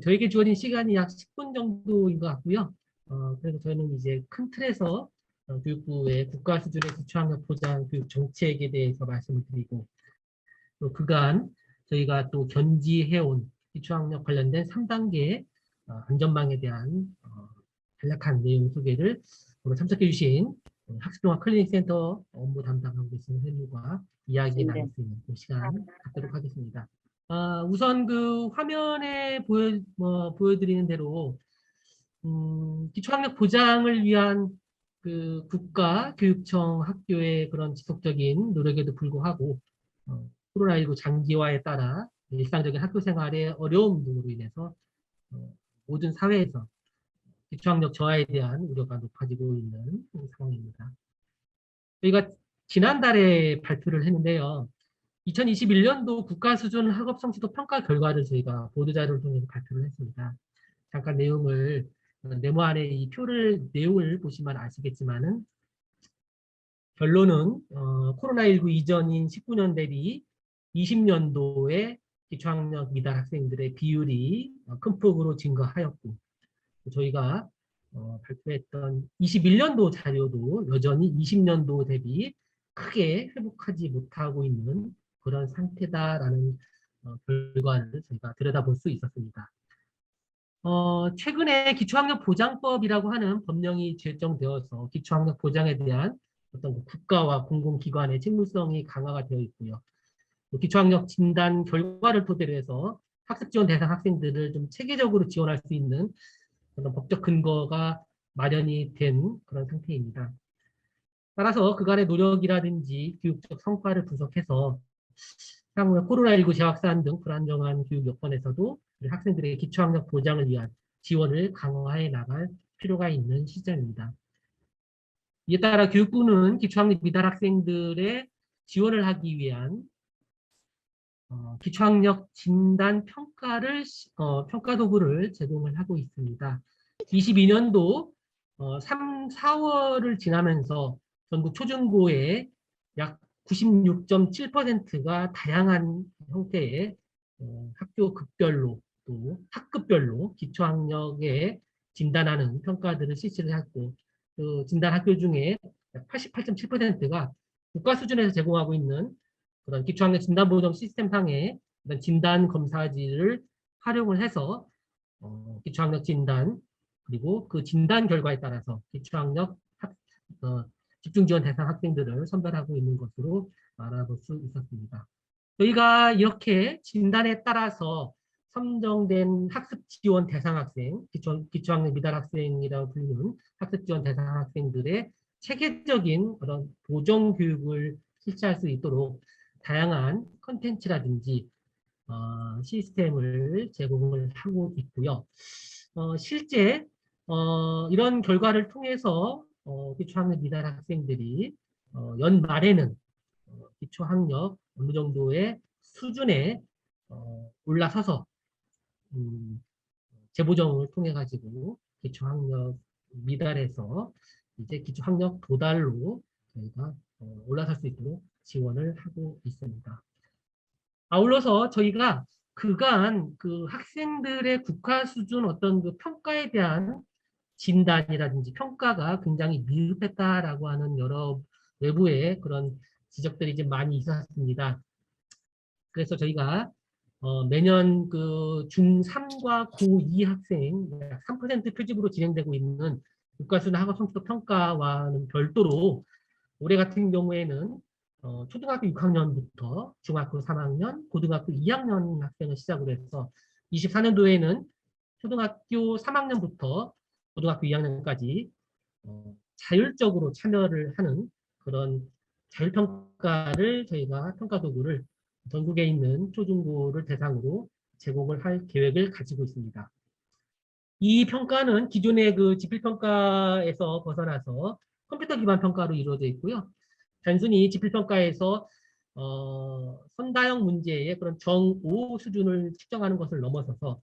저에게 주어진 시간이 약 10분 정도인 것 같고요. 그래서 저는 이제 큰 틀에서 교육부의 국가 수준의 기초학력 보장 교육 정책에 대해서 말씀을 드리고, 또 그간 저희가 또 견지해온 기초학력 관련된 3단계 안전망에 대한 간략한 내용 소개를 오늘 참석해 주신 학습종합 클리닉센터 업무 담당하고 계신 회원과 이야기 나눌 네. 수 있는 그 시간 갖도록 하겠습니다. 우선 그 화면에 보여드리는 대로 기초학력 보장을 위한 그 국가 교육청 학교의 그런 지속적인 노력에도 불구하고 코로나19 장기화에 따라 일상적인 학교 생활의 어려움 등으로 인해서 모든 사회에서 기초학력 저하에 대한 우려가 높아지고 있는 상황입니다. 저희가 지난달에 발표를 했는데요. 2021년도 국가 수준 학업 성취도 평가 결과를 저희가 보도자료를 통해서 발표를 했습니다. 잠깐 내용을 네모 안에 이 표를 내용을 보시면 아시겠지만은 결론은 코로나19 이전인 19년 대비 20년도에 기초학력 미달 학생들의 비율이 큰 폭으로 증가하였고, 저희가 발표했던 21년도 자료도 여전히 20년도 대비 크게 회복하지 못하고 있는 그런 상태다라는 결과를 저희가 들여다볼 수 있었습니다. 최근에 기초학력 보장법이라고 하는 법령이 제정되어서 기초학력 보장에 대한 어떤 국가와 공공기관의 책무성이 강화가 되어 있고요. 기초학력 진단 결과를 토대로 해서 학습 지원 대상 학생들을 좀 체계적으로 지원할 수 있는 그런 법적 근거가 마련이 된 그런 상태입니다. 따라서 그간의 노력이라든지 교육적 성과를 분석해서 향후에 코로나19 재확산 등 불안정한 교육 여건에서도 학생들의 기초학력 보장을 위한 지원을 강화해 나갈 필요가 있는 시점입니다. 이에 따라 교육부는 기초학력 미달 학생들의 지원을 하기 위한 기초학력 진단 평가 도구를 제공을 하고 있습니다. 22년도 3, 4월을 지나면서 전국 초중고의 약 96.7%가 다양한 형태의 학교 급별로 또 학급별로 기초학력에 진단하는 평가들을 실시를 했고, 그 진단 학교 중에 88.7%가 국가 수준에서 제공하고 있는 그런 기초학력 진단보정 시스템상의 진단 검사지를 활용을 해서 기초학력 진단 그리고 그 진단 결과에 따라서 기초학력 집중지원 대상 학생들을 선별하고 있는 것으로 알아볼 수 있었습니다. 저희가 이렇게 진단에 따라서 선정된 학습 지원 대상 학생, 기초학력 미달 학생이라고 불리는 학습 지원 대상 학생들의 체계적인 그런 보정 교육을 실시할 수 있도록 다양한 컨텐츠라든지 시스템을 제공을 하고 있고요. 실제 이런 결과를 통해서 기초학력 미달 학생들이 연말에는 기초학력 어느 정도의 수준에 올라서서 재보정을 통해 가지고 기초학력 미달에서 이제 기초학력 도달로 저희가 올라설 수 있도록 지원을 하고 있습니다. 아울러서 저희가 그간 그 학생들의 국가 수준 어떤 그 평가에 대한 진단이라든지 평가가 굉장히 미흡했다라고 하는 여러 외부의 그런 지적들이 좀 많이 있었습니다. 그래서 저희가 매년 그 중3과 고2 학생 약 3% 표집으로 진행되고 있는 국가수준 학업 성취도 평가와는 별도로 올해 같은 경우에는 초등학교 6학년부터 중학교 3학년, 고등학교 2학년 학생을 시작으로 해서 24년도에는 초등학교 3학년부터 고등학교 2학년까지 자율적으로 참여를 하는 그런 자율평가를 저희가 평가도구를 전국에 있는 초중고를 대상으로 제공을 할 계획을 가지고 있습니다. 이 평가는 기존의 그 지필평가에서 벗어나서 컴퓨터 기반 평가로 이루어져 있고요. 단순히 지필평가에서 선다형 문제의 그런 정오 수준을 측정하는 것을 넘어서서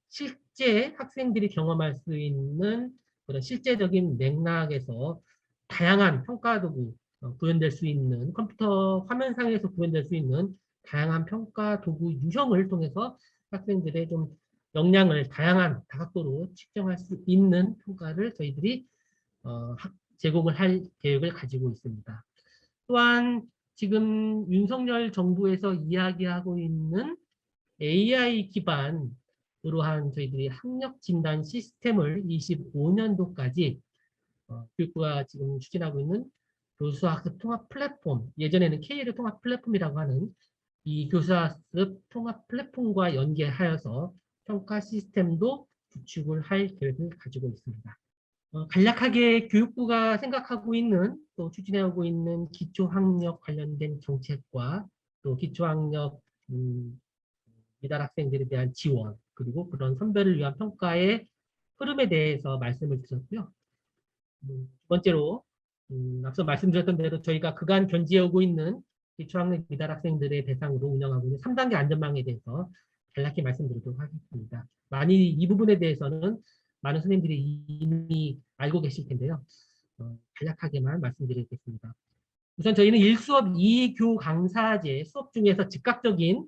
실제 학생들이 경험할 수 있는 그런 실제적인 맥락에서 다양한 평가 도구, 구현될 수 있는 컴퓨터 화면상에서 구현될 수 있는 다양한 평가 도구 유형을 통해서 학생들의 좀 역량을 다양한 다각도로 측정할 수 있는 평가를 저희들이 제공을 할 계획을 가지고 있습니다. 또한 지금 윤석열 정부에서 이야기하고 있는 AI 기반으로 한 저희들이 학력 진단 시스템을 25년도까지 교육부가 지금 추진하고 있는 교수학습 통합 플랫폼, 예전에는 KL 통합 플랫폼이라고 하는 이 교수학습 통합 플랫폼과 연계하여서 평가 시스템도 구축을 할 계획을 가지고 있습니다. 간략하게 교육부가 생각하고 있는 또 추진하고 있는 기초학력 관련된 정책과 또 기초학력 미달 학생들에 대한 지원 그리고 그런 선별을 위한 평가의 흐름에 대해서 말씀을 드렸고요. 두 번째로 앞서 말씀드렸던 대로 저희가 그간 견지해오고 있는 기초학력 미달 학생들의 대상으로 운영하고 있는 3단계 안전망에 대해서 간략히 말씀드리도록 하겠습니다. 많이 이 부분에 대해서는 많은 선생님들이 이미 알고 계실 텐데요. 간략하게만 말씀드리겠습니다. 우선 저희는 1수업 2교 강사제 수업 중에서 즉각적인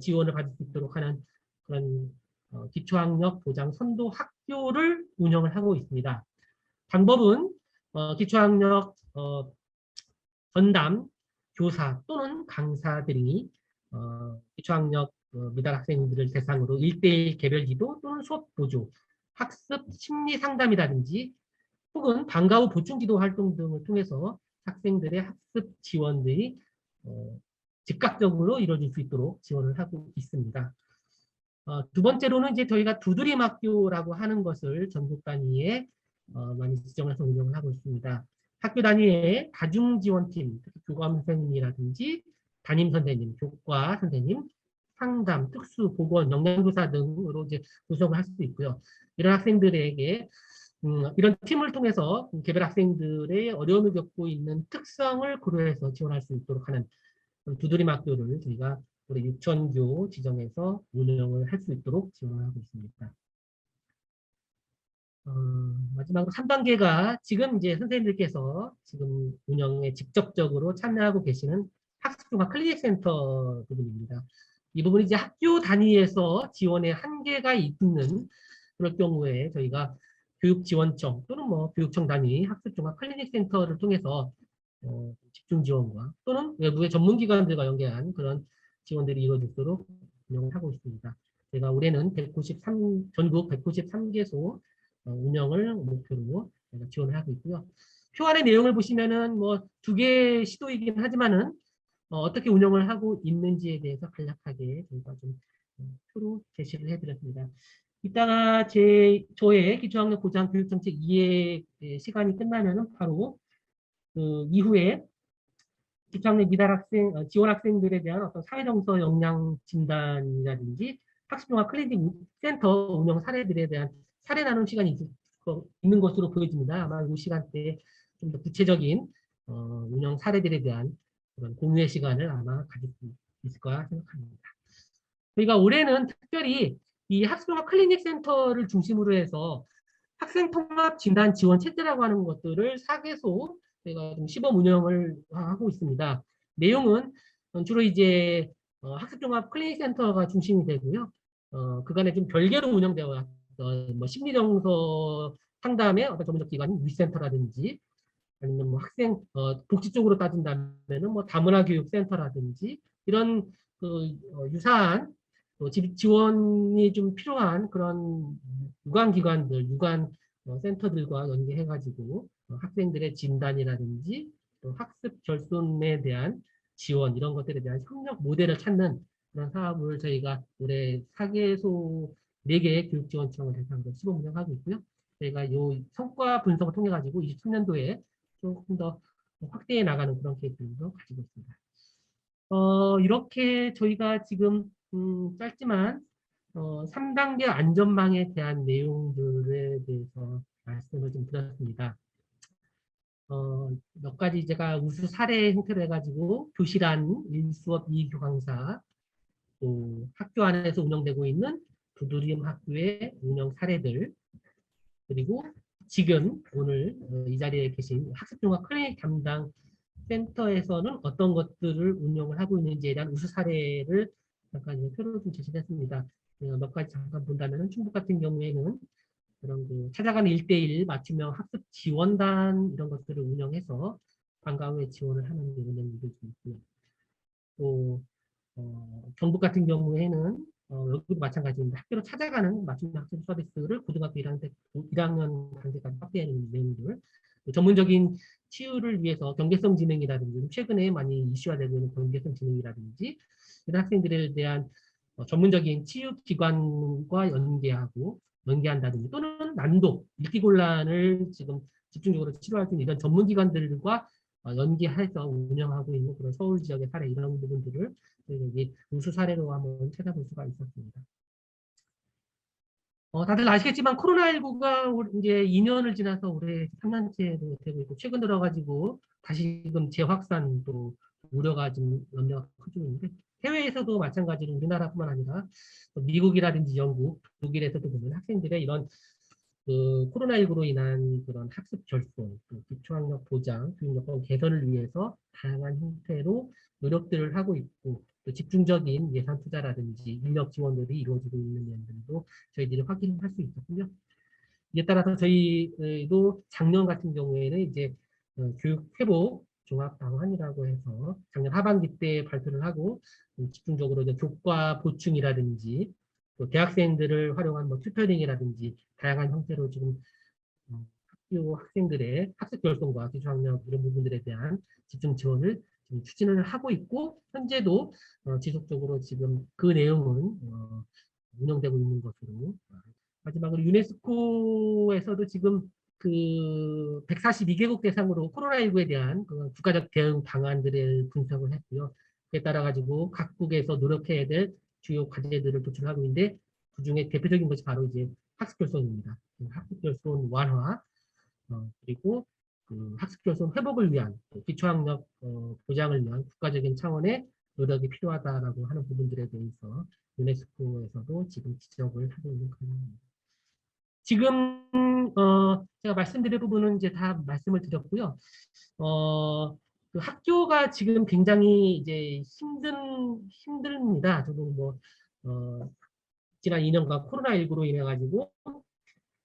지원을 받을 수 있도록 하는 그런 기초학력 보장 선도 학교를 운영을 하고 있습니다. 방법은 기초학력 전담 교사 또는 강사들이 기초학력 미달 학생들을 대상으로 1대1 개별 지도 또는 수업 보조, 학습 심리 상담이라든지 혹은 방과 후 보충 지도 활동 등을 통해서 학생들의 학습 지원들이 즉각적으로 이루어질 수 있도록 지원을 하고 있습니다. 두 번째로는 이제 저희가 두드림 학교라고 하는 것을 전국 단위에 많이 지정해서 운영을 하고 있습니다. 학교 단위의 다중지원팀, 교감 선생님이라든지 담임 선생님, 교과 선생님, 상담, 특수, 보건, 영양교사 등으로 이제 구성을 할 수 있고요. 이런 학생들에게 이런 팀을 통해서 개별 학생들의 어려움을 겪고 있는 특성을 고려해서 지원할 수 있도록 하는 두드림 학교를 저희가 올해 6,000교 지정해서 운영을 할 수 있도록 지원을 하고 있습니다. 마지막으로 3단계가 지금 이제 선생님들께서 지금 운영에 직접적으로 참여하고 계시는 학습종합 클리닉 센터 부분입니다. 이 부분이 이제 학교 단위에서 지원의 한계가 있는 그럴 경우에 저희가 교육지원청 또는 뭐 교육청 단위 학습종합 클리닉 센터를 통해서 집중 지원과 또는 외부의 전문기관들과 연계한 그런 지원들이 이루어지도록 운영을 하고 있습니다. 제가 올해는 전국 193개소 운영을 목표로 지원을 하고 있고요. 표안의 내용을 보시면은 뭐 2개 시도이긴 하지만은 어떻게 운영을 하고 있는지에 대해서 간략하게 저희가 좀 표로 제시를 해드렸습니다. 이따가 저의 기초학력 보장 교육정책 2회 시간이 끝나면은 바로 그 이후에 기초학력 미달 학생, 지원 학생들에 대한 어떤 사회정서 역량 진단이라든지 학습종합 클리닉 센터 운영 사례들에 대한 사례 나눔 시간이 있는 것으로 보여집니다. 아마 이 시간대에 좀 더 구체적인 운영 사례들에 대한 그런 공유의 시간을 아마 가질 수 있을 거라 생각합니다. 저희가 올해는 특별히 이 학습종합 클리닉 센터를 중심으로 해서 학생 통합 진단 지원 체제라고 하는 것들을 4개소 저희가 좀 시범 운영을 하고 있습니다. 내용은 주로 이제 학습종합 클리닉 센터가 중심이 되고요. 그간에 좀 별개로 운영되어 왔던 뭐 심리정서 상담의 어떤 전문적 기관인 위센터라든지 아니면 뭐 학생 복지 쪽으로 따진다면은 뭐 다문화교육센터라든지 이런 그 유사한 지원이 좀 필요한 그런 유관기관들, 유관 센터들과 연계해가지고 학생들의 진단이라든지 또 학습 결손에 대한 지원 이런 것들에 대한 협력 모델을 찾는 그런 사업을 저희가 올해 4개소 4개의 교육지원청을 대상으로 시범 운영하고 있고요. 저희가 이 성과 분석을 통해 가지고 23년도에 조금 더 확대해 나가는 그런 계획들도 가지고 있습니다. 이렇게 저희가 지금 짧지만 3단계 안전망에 대한 내용들에 대해서 말씀을 좀 드렸습니다. 몇 가지 제가 우수 사례 형태로 해가지고 교실안 1수업 2교 강사 또 학교 안에서 운영되고 있는 두드림 학교의 운영 사례들 그리고 지금 오늘 이 자리에 계신 학습종합 클리닉 담당 센터에서는 어떤 것들을 운영을 하고 있는지에 대한 우수 사례를 잠깐 표로 좀 제시했습니다. 몇 가지 잠깐 본다면 충북 같은 경우에는 그런 그 찾아가는 1대1 맞춤형 학습 지원단 이런 것들을 운영해서 방과 후에 지원을 하는 이런 일도 좀 있고요. 또 경북 같은 경우에는 여기도 마찬가지입니다. 학교로 찾아가는 맞춤형 학습 서비스를 고등학교 1학년 단계까지 확대하는 내용들, 전문적인 치유를 위해서 경계성 지능이라든지 최근에 많이 이슈화되고 있는 경계성 지능이라든지 이런 학생들에 대한 전문적인 치유 기관과 연계한다든지 또는 난도, 읽기 곤란을 지금 집중적으로 치료할 수 있는 이런 전문기관들과 연계해서 운영하고 있는 그런 서울 지역의 사례 이런 부분들을 저희가 우수 사례로 한번 찾아볼 수가 있었습니다. 다들 아시겠지만 코로나19가 이제 2년을 지나서 올해 3년째로 되고 있고 최근 들어가지고 다시금 재확산도 우려가 좀 염려가 커지고 있는데 해외에서도 마찬가지로 우리나라뿐만 아니라 미국이라든지 영국, 독일에서도 보면 학생들의 이런 그 코로나19로 인한 그런 학습 결손, 또 기초학력 보장, 교육 여건 개선을 위해서 다양한 형태로 노력들을 하고 있고 또 집중적인 예산 투자라든지 인력 지원들이 이루어지고 있는 면들도 저희들이 확인할 수 있었고요. 이에 따라서 저희도 작년 같은 경우에는 이제 교육 회복 종합 방안이라고 해서 작년 하반기 때 발표를 하고 집중적으로 이제 교과 보충이라든지 또 대학생들을 활용한 뭐 튜터링이라든지 다양한 형태로 지금 학교 학생들의 학습 결손과 기초학력 이런 부분들에 대한 집중 지원을 지금 추진을 하고 있고 현재도 지속적으로 지금 그 내용은 운영되고 있는 것으로 마지막으로 유네스코에서도 지금 그 142개국 대상으로 코로나19에 대한 그 국가적 대응 방안들을 분석을 했고요. 그에 따라 가지고 각국에서 노력해야 될 주요 과제들을 도출하고 있는데 그중에 대표적인 것이 바로 이제 학습 결손입니다. 학습 결손 완화 그리고 그 학습 결손 회복을 위한 기초학력 보장을 위한 국가적인 차원의 노력이 필요하다라고 하는 부분들에 대해서 유네스코에서도 지금 지적을 하고 있는 상황입니다. 지금 제가 말씀드릴 부분은 이제 다 말씀을 드렸고요. 그 학교가 지금 굉장히 이제 힘듭니다. 저도 뭐 지난 2년간 코로나19로 인해 가지고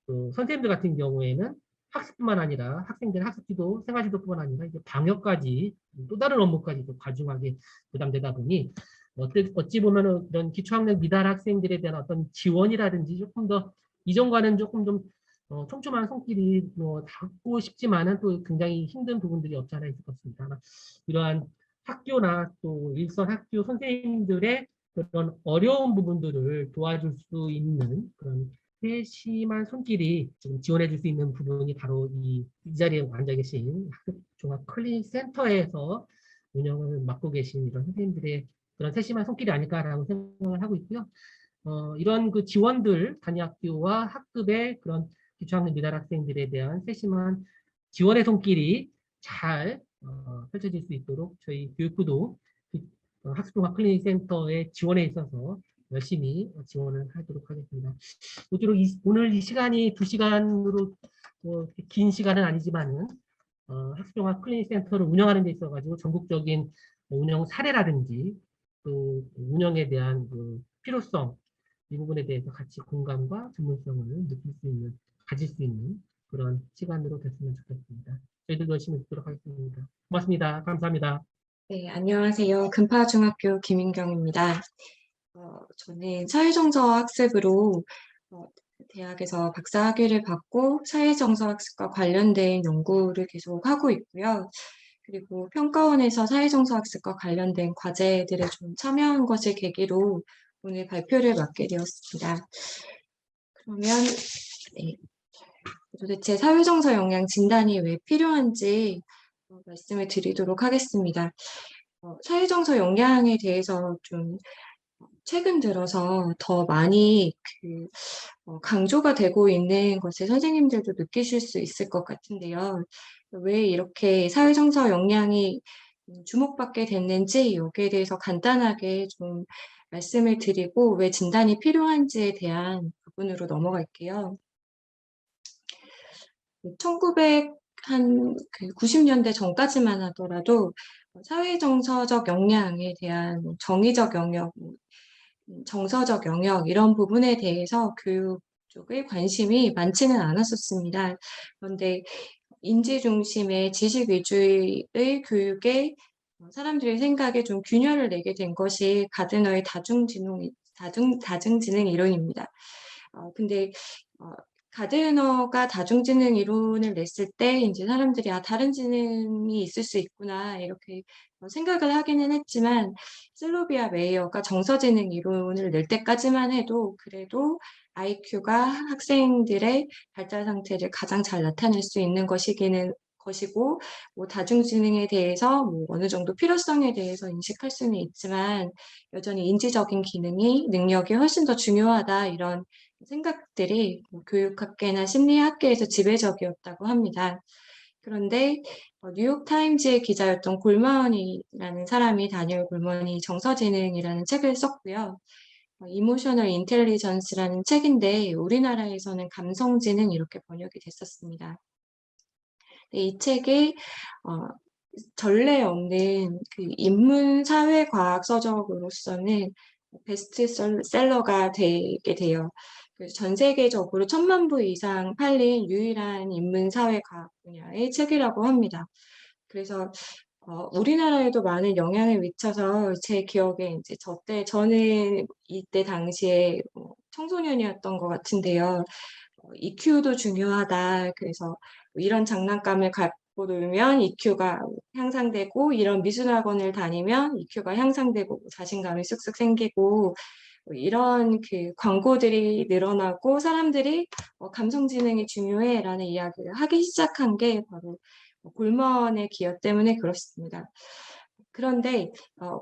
그 선생님들 같은 경우에는 학습뿐만 아니라 학생들 학습지도 생활지도뿐만 아니라 이제 방역까지 또 다른 업무까지 도 과중하게 부담되다 보니 어찌 보면은 이런 기초학력 미달 학생들에 대한 어떤 지원이라든지 조금 더 이전과는 조금 좀 촘촘한 손길이 뭐 닿고 싶지만은 또 굉장히 힘든 부분들이 없지 않아 있을 것 같습니다. 이러한 학교나 또 일선 학교 선생님들의 그런 어려운 부분들을 도와줄 수 있는 그런 세심한 손길이 지금 지원해 줄 수 있는 부분이 바로 이 자리에 앉아 계신 종합 클리닉 센터에서 운영을 맡고 계신 이런 선생님들의 그런 세심한 손길이 아닐까라고 생각을 하고 있고요. 이런 그 지원들, 단위학교와 학급의 그런 기초학력 미달 학생들에 대한 세심한 지원의 손길이 잘 펼쳐질 수 있도록 저희 교육부도 학습종합 클리닉 센터의 지원에 있어서 열심히 지원을 하도록 하겠습니다. 오늘 이 시간이 2시간으로 긴 시간은 아니지만은 학습종합 클리닉 센터를 운영하는 데 있어가지고 전국적인 운영 사례라든지 또 운영에 대한 그 필요성 이 부분에 대해서 같이 공감과 전문성을 가질 수 있는 그런 시간으로 됐으면 좋겠습니다. 저희도 열심히 듣도록 하겠습니다. 고맙습니다. 감사합니다. 네, 안녕하세요. 금파중학교 김인경입니다. 저는 사회정서 학습으로 대학에서 박사학위를 받고 사회정서 학습과 관련된 연구를 계속 하고 있고요. 그리고 평가원에서 사회정서 학습과 관련된 과제들에 좀 참여한 것을 계기로 오늘 발표를 맡게 되었습니다. 그러면 네, 도대체 사회정서 역량 진단이 왜 필요한지 말씀을 드리도록 하겠습니다. 사회정서 역량에 대해서 좀 최근 들어서 더 많이 강조가 되고 있는 것을 선생님들도 느끼실 수 있을 것 같은데요. 왜 이렇게 사회정서 역량이 주목받게 됐는지 여기에 대해서 간단하게 좀 말씀을 드리고 왜 진단이 필요한지에 대한 부분으로 넘어갈게요. 1990년대 전까지만 하더라도 사회정서적 역량에 대한 정의적 영역, 정서적 영역 이런 부분에 대해서 교육 쪽에 관심이 많지는 않았었습니다. 그런데 인지 중심의 지식 위주의 교육에 사람들의 생각에 좀 균열을 내게 된 것이 가드너의 다중지능 이론입니다. 근데 어, 가드너가 다중지능 이론을 냈을 때 이제 사람들이 다른 지능이 있을 수 있구나 이렇게 생각을 하기는 했지만 슬로비아 메이어가 정서지능 이론을 낼 때까지만 해도 그래도 IQ가 학생들의 발달 상태를 가장 잘 나타낼 수 있는 것이고 뭐 다중지능에 대해서 뭐 어느 정도 필요성에 대해서 인식할 수는 있지만 여전히 인지적인 능력이 훨씬 더 중요하다 이런 생각들이 뭐 교육학계나 심리학계에서 지배적이었다고 합니다. 그런데 뉴욕타임즈의 기자였던 골먼이라는 사람이 다니엘 골먼이 정서지능이라는 책을 썼고요. 이모셔널 인텔리전스라는 책인데 우리나라에서는 감성지능 이렇게 번역이 됐었습니다. 이 책이 전례 없는 그 인문 사회 과학 서적으로서는 베스트셀러가 되게 돼요. 그래서 전 세계적으로 1,000만 부 이상 팔린 유일한 인문 사회 과학 분야의 책이라고 합니다. 그래서 우리나라에도 많은 영향을 미쳐서 제 기억에 이제 저는 이때 당시에 청소년이었던 것 같은데요. EQ도 중요하다. 그래서 이런 장난감을 갖고 놀면 EQ가 향상되고 이런 미술학원을 다니면 EQ가 향상되고 자신감이 쑥쑥 생기고 이런 그 광고들이 늘어나고 사람들이 감성지능이 중요해라는 이야기를 하기 시작한 게 바로 골먼의 기여 때문에 그렇습니다. 그런데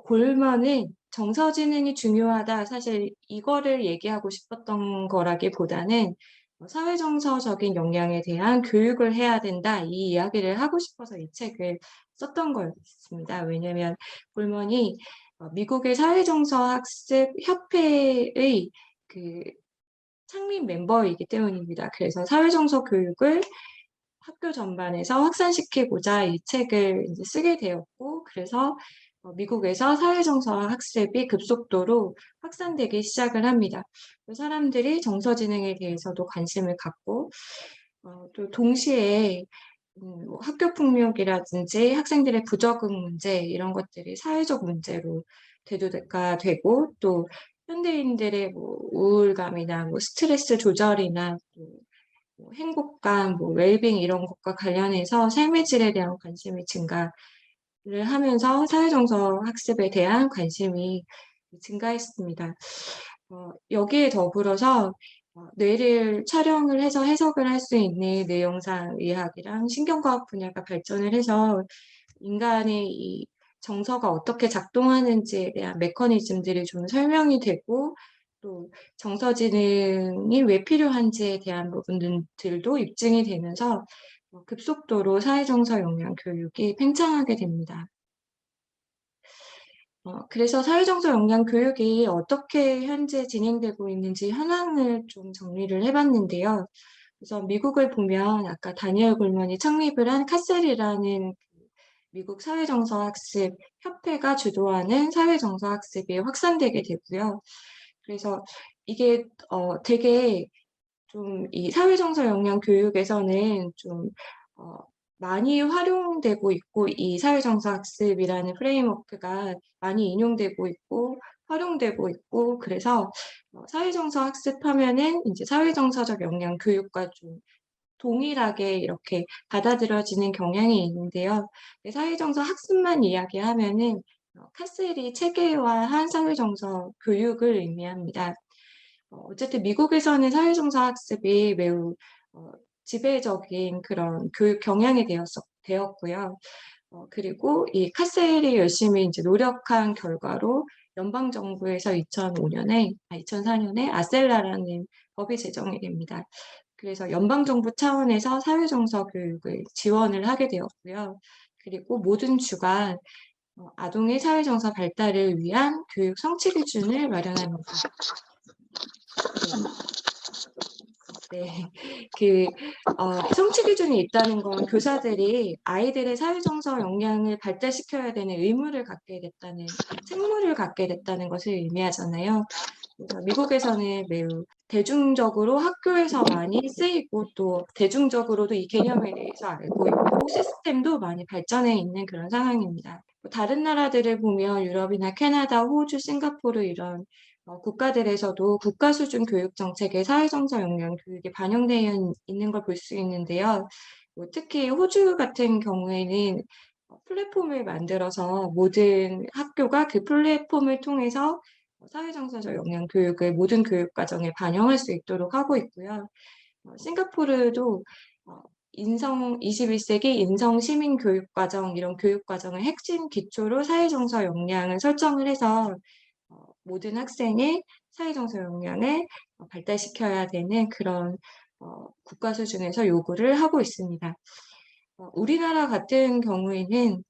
골먼은 정서지능이 중요하다. 사실 이거를 얘기하고 싶었던 거라기보다는 사회정서적인 역량에 대한 교육을 해야 된다. 이 이야기를 하고 싶어서 이 책을 썼던 거였습니다. 왜냐하면 골먼이 미국의 사회정서학습 협회의 그 창립 멤버이기 때문입니다. 그래서 사회정서 교육을 학교 전반에서 확산시키고자 이 책을 이제 쓰게 되었고, 그래서 미국에서 사회정서 학습이 급속도로 확산되기 시작을 합니다. 사람들이 정서지능에 대해서도 관심을 갖고, 또 동시에 뭐 학교 폭력이라든지 학생들의 부적응 문제 이런 것들이 사회적 문제로 대두가 되고 또 현대인들의 뭐 우울감이나 뭐 스트레스 조절이나 뭐 행복감, 뭐 웰빙 이런 것과 관련해서 삶의 질에 대한 관심이 증가를 하면서 사회정서 학습에 대한 관심이 증가했습니다. 여기에 더불어서 뇌를 촬영을 해서 해석을 할 수 있는 뇌영상 의학이랑 신경과학 분야가 발전을 해서 인간의 이 정서가 어떻게 작동하는지에 대한 메커니즘들이 좀 설명이 되고 또 정서지능이 왜 필요한지에 대한 부분들도 입증이 되면서 급속도로 사회정서 역량 교육이 팽창하게 됩니다. 그래서 사회정서 역량 교육이 어떻게 현재 진행되고 있는지 현황을 좀 정리를 해봤는데요. 그래서 미국을 보면 아까 다니엘 골먼이 창립을 한 카셀이라는 미국 사회정서학습 협회가 주도하는 사회정서학습이 확산되게 되고요. 그래서 이게 되게 좀 이 사회정서 역량 교육에서는 좀 많이 활용되고 있고 이 사회정서 학습이라는 프레임워크가 많이 인용되고 있고 활용되고 있고 그래서 사회정서 학습하면은 이제 사회정서적 역량 교육과 좀 동일하게 이렇게 받아들여지는 경향이 있는데요. 사회정서 학습만 이야기하면은 카셀이 체계화한 사회정서 교육을 의미합니다. 어쨌든 미국에서는 사회정서 학습이 매우 지배적인 그런 교육 경향이 되었고요. 그리고 이 카셀이 열심히 이제 노력한 결과로 연방정부에서 2004년에 아셀라라는 법이 제정이 됩니다. 그래서 연방정부 차원에서 사회정서 교육을 지원을 하게 되었고요. 그리고 모든 주가 아동의 사회정서 발달을 위한 교육 성취 기준을 마련합니다. 네. 그 성취 기준이 있다는 건 교사들이 아이들의 사회정서 역량을 발달시켜야 되는 의무를 갖게 됐다는, 책무를 갖게 됐다는 것을 의미하잖아요. 그래서 미국에서는 매우 대중적으로 학교에서 많이 쓰이고 또 대중적으로도 이 개념에 대해서 알고 있고 시스템도 많이 발전해 있는 그런 상황입니다. 다른 나라들을 보면 유럽이나 캐나다, 호주, 싱가포르 이런 국가들에서도 국가 수준 교육 정책에 사회정서 역량 교육이 반영되어 있는 걸 볼 수 있는데요. 특히 호주 같은 경우에는 플랫폼을 만들어서 모든 학교가 그 플랫폼을 통해서 사회정서적 역량 교육을 모든 교육 과정에 반영할 수 있도록 하고 있고요. 싱가포르도 21세기 인성 시민 교육 과정, 이런 교육 과정의 핵심 기초로 사회정서 역량을 설정을 해서 모든 학생의 사회정서 역량을 발달시켜야 되는 그런 국가 수준에서 요구를 하고 있습니다. 우리나라 같은 경우에는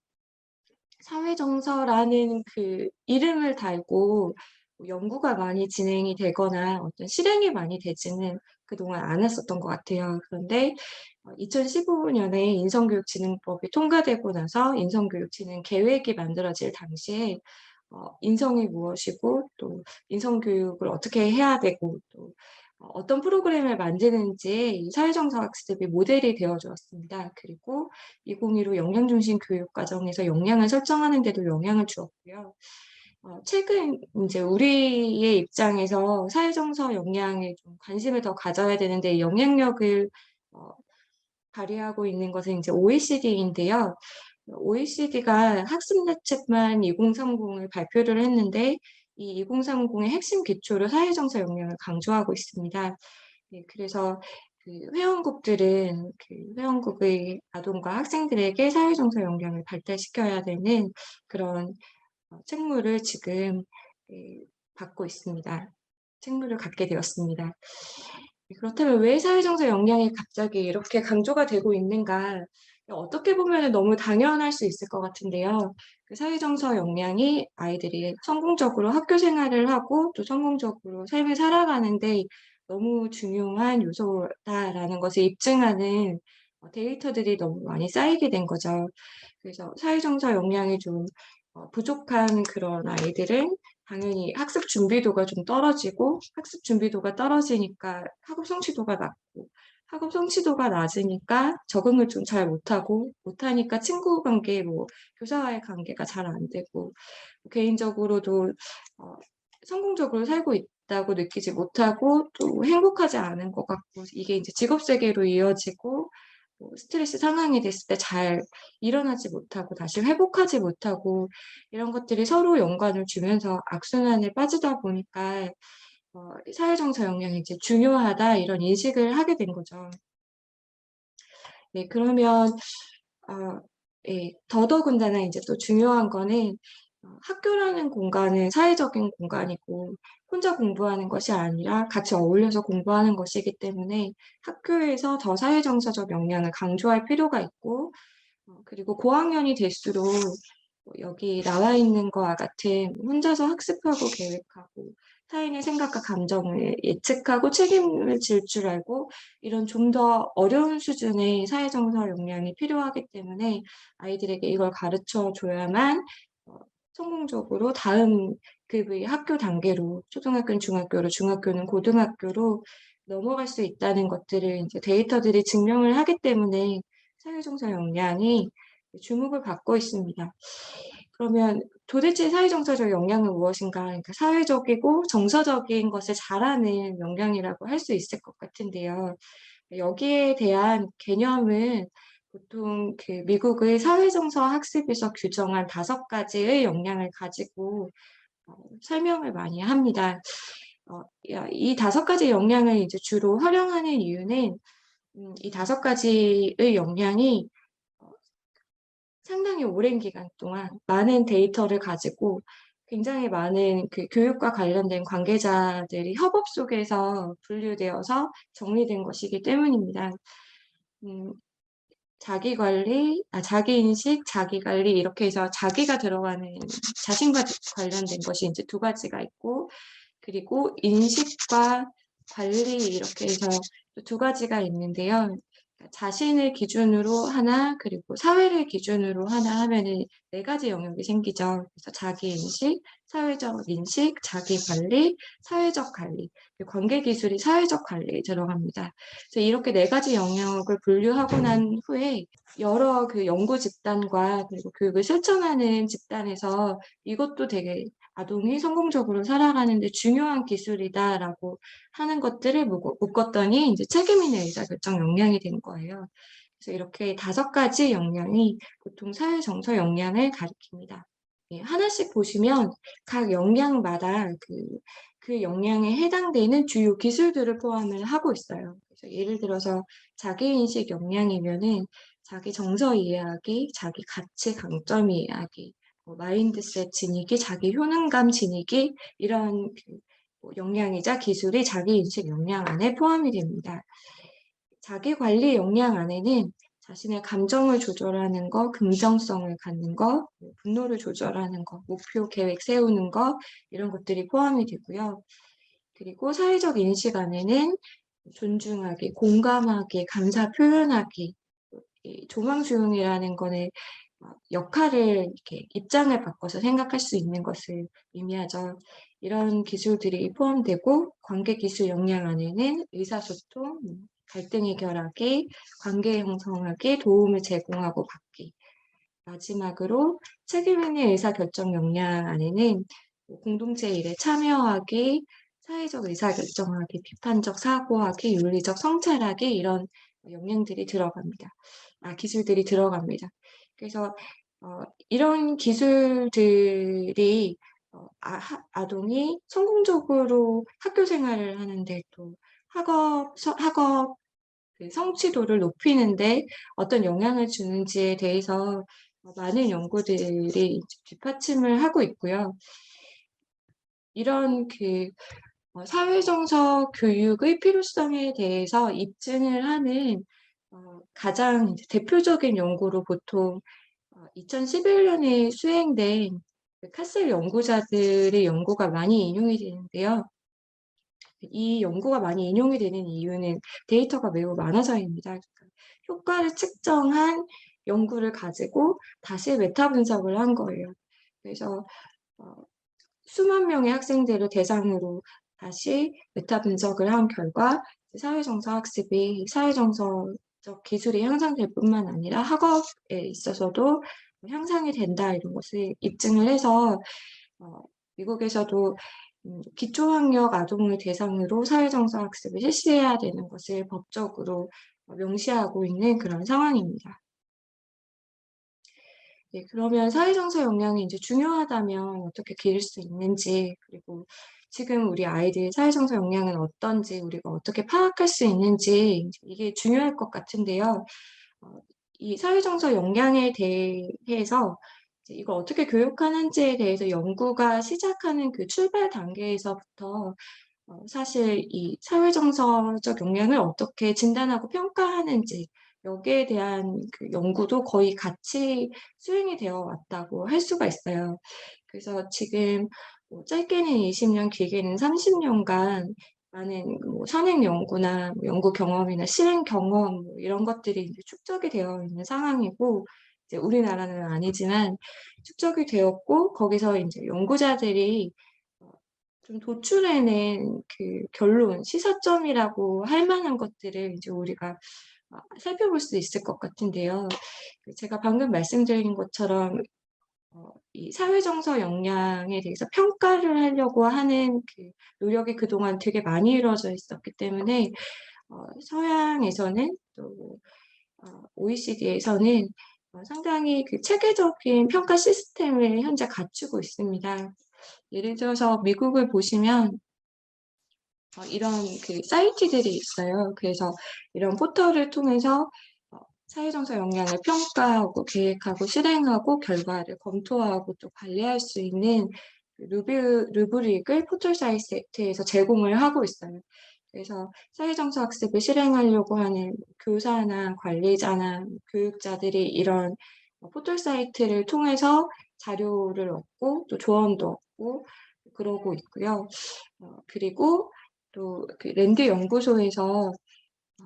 사회정서라는 그 이름을 달고 연구가 많이 진행이 되거나 어떤 실행이 많이 되지는 그동안 않았었던 것 같아요. 그런데 2015년에 인성교육진흥법이 통과되고 나서 인성교육진흥 계획이 만들어질 당시에 인성이 무엇이고 또 인성교육을 어떻게 해야 되고 또 어떤 프로그램을 만드는지 이 사회정서 학습이 모델이 되어 주었습니다. 그리고 2015 역량중심 교육과정에서 역량을 설정하는 데도 영향을 주었고요. 최근 이제 우리의 입장에서 사회정서 역량에 좀 관심을 더 가져야 되는데 영향력을 발휘하고 있는 것은 이제 OECD인데요. OECD가 학습 대책만 2030을 발표를 했는데 이 2030의 핵심 기초로 사회정서 역량을 강조하고 있습니다. 네, 그래서 그 회원국들은 그 회원국의 아동과 학생들에게 사회정서 역량을 발달시켜야 되는 그런 책무를 지금 받고 있습니다. 책무를 갖게 되었습니다. 그렇다면 왜 사회정서 역량이 갑자기 이렇게 강조가 되고 있는가? 어떻게 보면 너무 당연할 수 있을 것 같은데요. 그 사회정서 역량이 아이들이 성공적으로 학교 생활을 하고 또 성공적으로 삶을 살아가는데 너무 중요한 요소다라는 것을 입증하는 데이터들이 너무 많이 쌓이게 된 거죠. 그래서 사회정서 역량이 좀 부족한 그런 아이들은 당연히 학습 준비도가 좀 떨어지고 학습 준비도가 떨어지니까 학업 성취도가 낮고 학업 성취도가 낮으니까 적응을 좀 잘 못하니까 친구 관계, 뭐 교사와의 관계가 잘 안 되고 개인적으로도 성공적으로 살고 있다고 느끼지 못하고 또 행복하지 않은 것 같고 이게 이제 직업 세계로 이어지고 스트레스 상황이 됐을 때 잘 일어나지 못하고 다시 회복하지 못하고 이런 것들이 서로 연관을 주면서 악순환에 빠지다 보니까 사회정서 역량이 이제 중요하다 이런 인식을 하게 된 거죠. 네, 그러면 예, 더더군다나 이제 또 중요한 거는 학교라는 공간은 사회적인 공간이고 혼자 공부하는 것이 아니라 같이 어울려서 공부하는 것이기 때문에 학교에서 더 사회정서적 역량을 강조할 필요가 있고 그리고 고학년이 될수록 여기 나와 있는 거와 같은 혼자서 학습하고 계획하고 타인의 생각과 감정을 예측하고 책임을 질 줄 알고 이런 좀 더 어려운 수준의 사회정서 역량이 필요하기 때문에 아이들에게 이걸 가르쳐 줘야만 성공적으로 다음 급의 학교 단계로 초등학교는 중학교로 중학교는 고등학교로 넘어갈 수 있다는 것들을 이제 데이터들이 증명을 하기 때문에 사회정서 역량이 주목을 받고 있습니다. 그러면 도대체 사회정서적 역량은 무엇인가? 그러니까 사회적이고 정서적인 것을 잘하는 역량이라고 할 수 있을 것 같은데요. 여기에 대한 개념은 보통 그 미국의 사회정서 학습에서 규정한 5가지의 역량을 가지고 설명을 많이 합니다. 이 5가지 역량을 이제 주로 활용하는 이유는 이 5가지의 역량이 상당히 오랜 기간 동안 많은 데이터를 가지고 굉장히 많은 그 교육과 관련된 관계자들이 협업 속에서 분류되어서 정리된 것이기 때문입니다. 자기관리, 자기인식, 자기관리 이렇게 해서 자기가 들어가는 자신과 관련된 것이 이제 2가지가 있고 그리고 인식과 관리 이렇게 해서 또 두 가지가 있는데요. 자신을 기준으로 하나 그리고 사회를 기준으로 하나 하면은 네 가지 영역이 생기죠. 그래서 자기 인식, 사회적 인식, 자기 관리, 사회적 관리, 관계 기술이 사회적 관리에 들어갑니다. 그래서 이렇게 네 가지 영역을 분류하고 난 후에 여러 그 연구 집단과 그리고 교육을 실천하는 집단에서 이것도 되게 아동이 성공적으로 살아가는 데 중요한 기술이다라고 하는 것들을 묶었더니 이제 책임 있는 의사결정 역량이 된 거예요. 그래서 이렇게 5가지 역량이 보통 사회 정서 역량을 가리킵니다. 예, 하나씩 보시면 각 역량마다 그 역량에 해당되는 주요 기술들을 포함을 하고 있어요. 그래서 예를 들어서 자기인식 역량이면은 자기 정서 이해하기, 자기 가치 강점 이해하기, 마인드셋 지니기, 자기 효능감 지니기 이런 역량이자 기술이 자기인식 역량 안에 포함이 됩니다. 자기 관리 역량 안에는 자신의 감정을 조절하는 거, 긍정성을 갖는 거, 분노를 조절하는 거, 목표 계획 세우는 거 이런 것들이 포함이 되고요. 그리고 사회적 인식 안에는 존중하기, 공감하기, 감사 표현하기, 이 조망조용이라는 거는 역할을 이렇게 입장을 바꿔서 생각할 수 있는 것을 의미하죠. 이런 기술들이 포함되고 관계 기술 역량 안에는 의사소통, 갈등 해결하기, 관계 형성하기, 도움을 제공하고 받기. 마지막으로 책임 있는 의사결정 역량 안에는 공동체 일에 참여하기, 사회적 의사결정하기, 비판적 사고하기, 윤리적 성찰하기 이런 역량들이 들어갑니다. 기술들이 들어갑니다. 그래서 이런 기술들이 아동이 성공적으로 학교 생활을 하는데 또 학업 그 성취도를 높이는데 어떤 영향을 주는지에 대해서 많은 연구들이 뒷받침을 하고 있고요. 이런 사회정서 교육의 필요성에 대해서 입증을 하는 가장 대표적인 연구로 보통 2011년에 수행된 카셀 연구자들의 연구가 많이 인용이 되는데요. 이 연구가 많이 인용이 되는 이유는 데이터가 매우 많아서입니다. 효과를 측정한 연구를 가지고 다시 메타 분석을 한 거예요. 그래서 수만 명의 학생들을 대상으로 다시 메타 분석을 한 결과 사회정서 학습이 사회정서적 기술이 향상될 뿐만 아니라 학업에 있어서도 향상이 된다 이런 것을 입증을 해서 미국에서도 기초학력 아동을 대상으로 사회정서 학습을 실시해야 되는 것을 법적으로 명시하고 있는 그런 상황입니다. 네, 그러면 사회정서 역량이 이제 중요하다면 어떻게 기를 수 있는지, 그리고 지금 우리 아이들의 사회정서 역량은 어떤지, 우리가 어떻게 파악할 수 있는지, 이게 중요할 것 같은데요. 이 사회정서 역량에 대해서 이걸 어떻게 교육하는지에 대해서 연구가 시작하는 그 출발 단계에서부터 사실 이 사회정서적 역량을 어떻게 진단하고 평가하는지 여기에 대한 그 연구도 거의 같이 수행이 되어 왔다고 할 수가 있어요. 그래서 지금 짧게는 20년, 길게는 30년간 많은 선행 연구나 연구 경험이나 실행 경험 이런 것들이 이제 축적이 되어 있는 상황이고, 이제 우리나라는 아니지만 축적이 되었고 거기서 이제 연구자들이 좀 도출해낸 그 결론, 시사점이라고 할 만한 것들을 이제 우리가 살펴볼 수 있을 것 같은데요. 제가 방금 말씀드린 것처럼 이 사회정서 역량에 대해서 평가를 하려고 하는 그 노력이 그동안 되게 많이 이루어져 있었기 때문에 서양에서는 또 OECD에서는 상당히 그 체계적인 평가 시스템을 현재 갖추고 있습니다. 예를 들어서 미국을 보시면 이런 그 사이트들이 있어요. 그래서 이런 포털을 통해서 사회정서 역량을 평가하고 계획하고 실행하고 결과를 검토하고 또 관리할 수 있는 루브릭을 포털 사이트에서 제공을 하고 있어요. 그래서 사회정서 학습을 실행하려고 하는 교사나 관리자나 교육자들이 이런 포털 사이트를 통해서 자료를 얻고 또 조언도 얻고 그러고 있고요. 그리고 또 그 랜드 연구소에서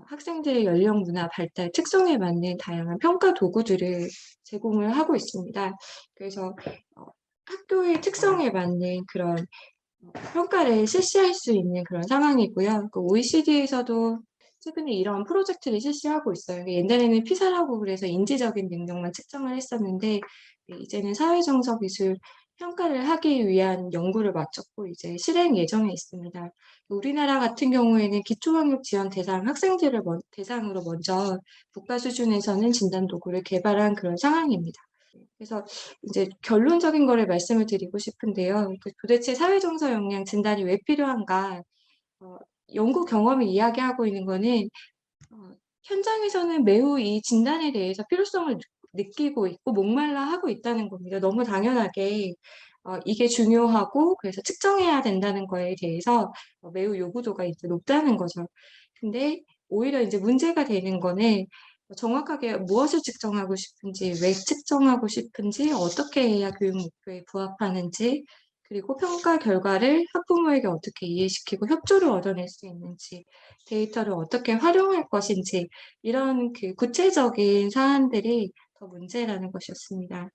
학생들의 연령, 문화, 발달, 특성에 맞는 다양한 평가 도구들을 제공을 하고 있습니다. 그래서 학교의 특성에 맞는 그런 평가를 실시할 수 있는 그런 상황이고요. 그 OECD에서도 최근에 이런 프로젝트를 실시하고 있어요. 옛날에는 피사라고 그래서 인지적인 능력만 측정을 했었는데 이제는 사회정서 기술 평가를 하기 위한 연구를 마쳤고 이제 실행 예정에 있습니다. 우리나라 같은 경우에는 기초학력 지원 대상 학생들을 대상으로 먼저 국가 수준에서는 진단 도구를 개발한 그런 상황입니다. 그래서 이제 결론적인 거를 말씀을 드리고 싶은데요. 도대체 사회정서 역량 진단이 왜 필요한가? 어, 연구 경험을 이야기하고 있는 거는 어, 현장에서는 매우 이 진단에 대해서 필요성을 느끼고 있고 목말라 하고 있다는 겁니다. 너무 당연하게 이게 중요하고 그래서 측정해야 된다는 거에 대해서 매우 요구도가 이제 높다는 거죠. 근데 오히려 이제 문제가 되는 거는 정확하게 무엇을 측정하고 싶은지, 왜 측정하고 싶은지, 어떻게 해야 교육 목표에 부합하는지, 그리고 평가 결과를 학부모에게 어떻게 이해시키고 협조를 얻어낼 수 있는지, 데이터를 어떻게 활용할 것인지, 이런 그 구체적인 사안들이 더 문제라는 것이었습니다.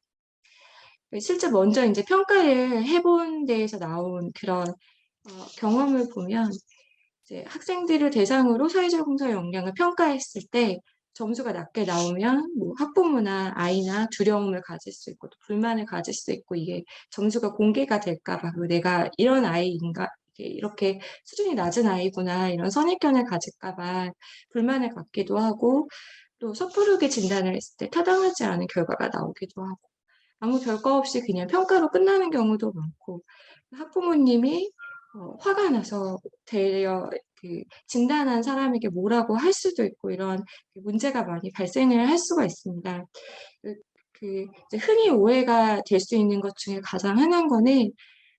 실제 먼저 이제 평가를 해본 데에서 나온 그런 경험을 보면 이제 학생들을 대상으로 사회정서 역량을 평가했을 때 점수가 낮게 나오면 뭐 학부모나 아이나 두려움을 가질 수 있고 또 불만을 가질 수 있고 이게 점수가 공개가 될까 봐 그리고 내가 이런 아이인가 이렇게 수준이 낮은 아이구나 이런 선입견을 가질까 봐 불만을 갖기도 하고 또 섣부르게 진단을 했을 때 타당하지 않은 결과가 나오기도 하고 아무 별거 없이 그냥 평가로 끝나는 경우도 많고 학부모님이 화가 나서 되려 그 진단한 사람에게 뭐라고 할 수도 있고 이런 문제가 많이 발생을 할 수가 있습니다. 이제 흔히 오해가 될 수 있는 것 중에 가장 흔한 거는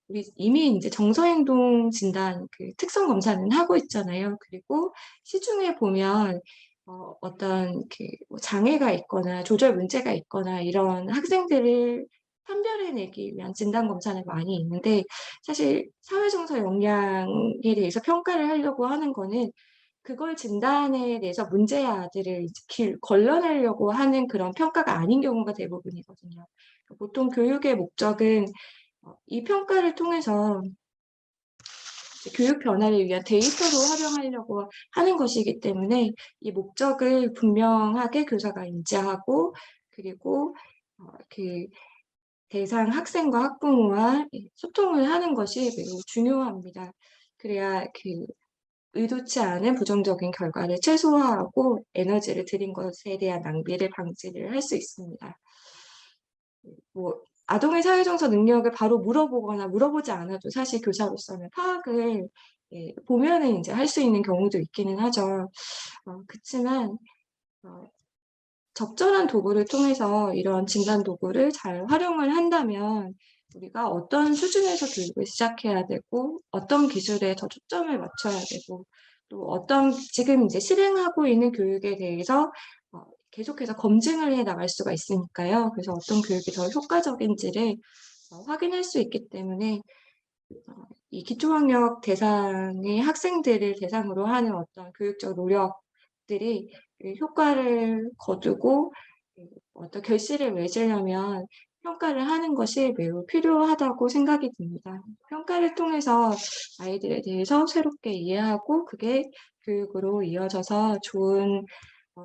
우리 이미 이제 정서행동 진단 그 특성 검사는 하고 있잖아요. 그리고 시중에 보면 어떤 그뭐 장애가 있거나 조절 문제가 있거나 이런 학생들을 판별해내기 위한 진단 검사는 많이 있는데 사실 사회정서 역량에 대해서 평가를 하려고 하는 거는 그걸 진단에 대해서 문제아들을 걸러내려고 하는 그런 평가가 아닌 경우가 대부분이거든요. 보통 교육의 목적은 이 평가를 통해서 교육 변화를 위한 데이터로 활용하려고 하는 것이기 때문에 이 목적을 분명하게 교사가 인지하고 그리고 그 대상 학생과 학부모와 소통을 하는 것이 매우 중요합니다. 그래야 그 의도치 않은 부정적인 결과를 최소화하고 에너지를 들인 것에 대한 낭비를 방지를 할 수 있습니다. 뭐 아동의 사회정서 능력을 바로 물어보거나 물어보지 않아도 사실 교사로서는 파악을 보면은 이제 할 수 있는 경우도 있기는 하죠. 그치만 적절한 도구를 통해서 이런 진단 도구를 잘 활용을 한다면 우리가 어떤 수준에서 교육을 시작해야 되고 어떤 기술에 더 초점을 맞춰야 되고 또 어떤 지금 이제 실행하고 있는 교육에 대해서 계속해서 검증을 해 나갈 수가 있으니까요. 그래서 어떤 교육이 더 효과적인지를 확인할 수 있기 때문에 이 기초학력 대상의 학생들을 대상으로 하는 어떤 교육적 노력들이 효과를 거두고 어떤 결실을 맺으려면 평가를 하는 것이 매우 필요하다고 생각이 듭니다. 평가를 통해서 아이들에 대해서 새롭게 이해하고 그게 교육으로 이어져서 좋은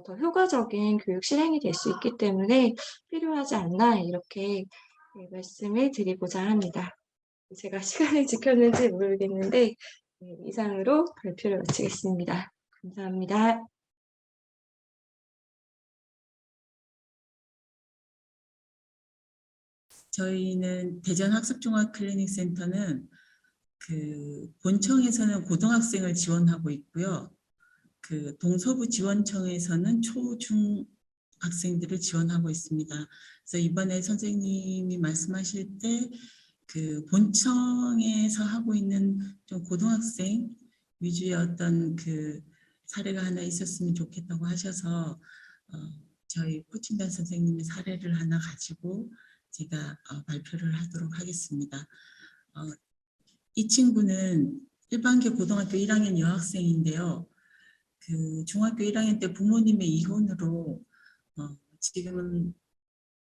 더 효과적인 교육 실행이 될 수 있기 때문에 필요하지 않나 이렇게 말씀을 드리고자 합니다. 제가 시간을 지켰는지 모르겠는데 이상으로 발표를 마치겠습니다. 감사합니다. 저희는 대전학습종합클리닉센터는 그 본청에서는 고등학생을 지원하고 있고요. 그 동서부 지원청에서는 초, 중 학생들을 지원하고 있습니다. 그래서 이번에 선생님이 말씀하실 때 그 본청에서 하고 있는 좀 고등학생 위주의 어떤 그 사례가 하나 있었으면 좋겠다고 하셔서 저희 코칭단 선생님의 사례를 하나 가지고 제가 발표를 하도록 하겠습니다. 이 친구는 일반계 고등학교 1학년 여학생인데요. 그 중학교 1학년 때 부모님의 이혼으로 지금은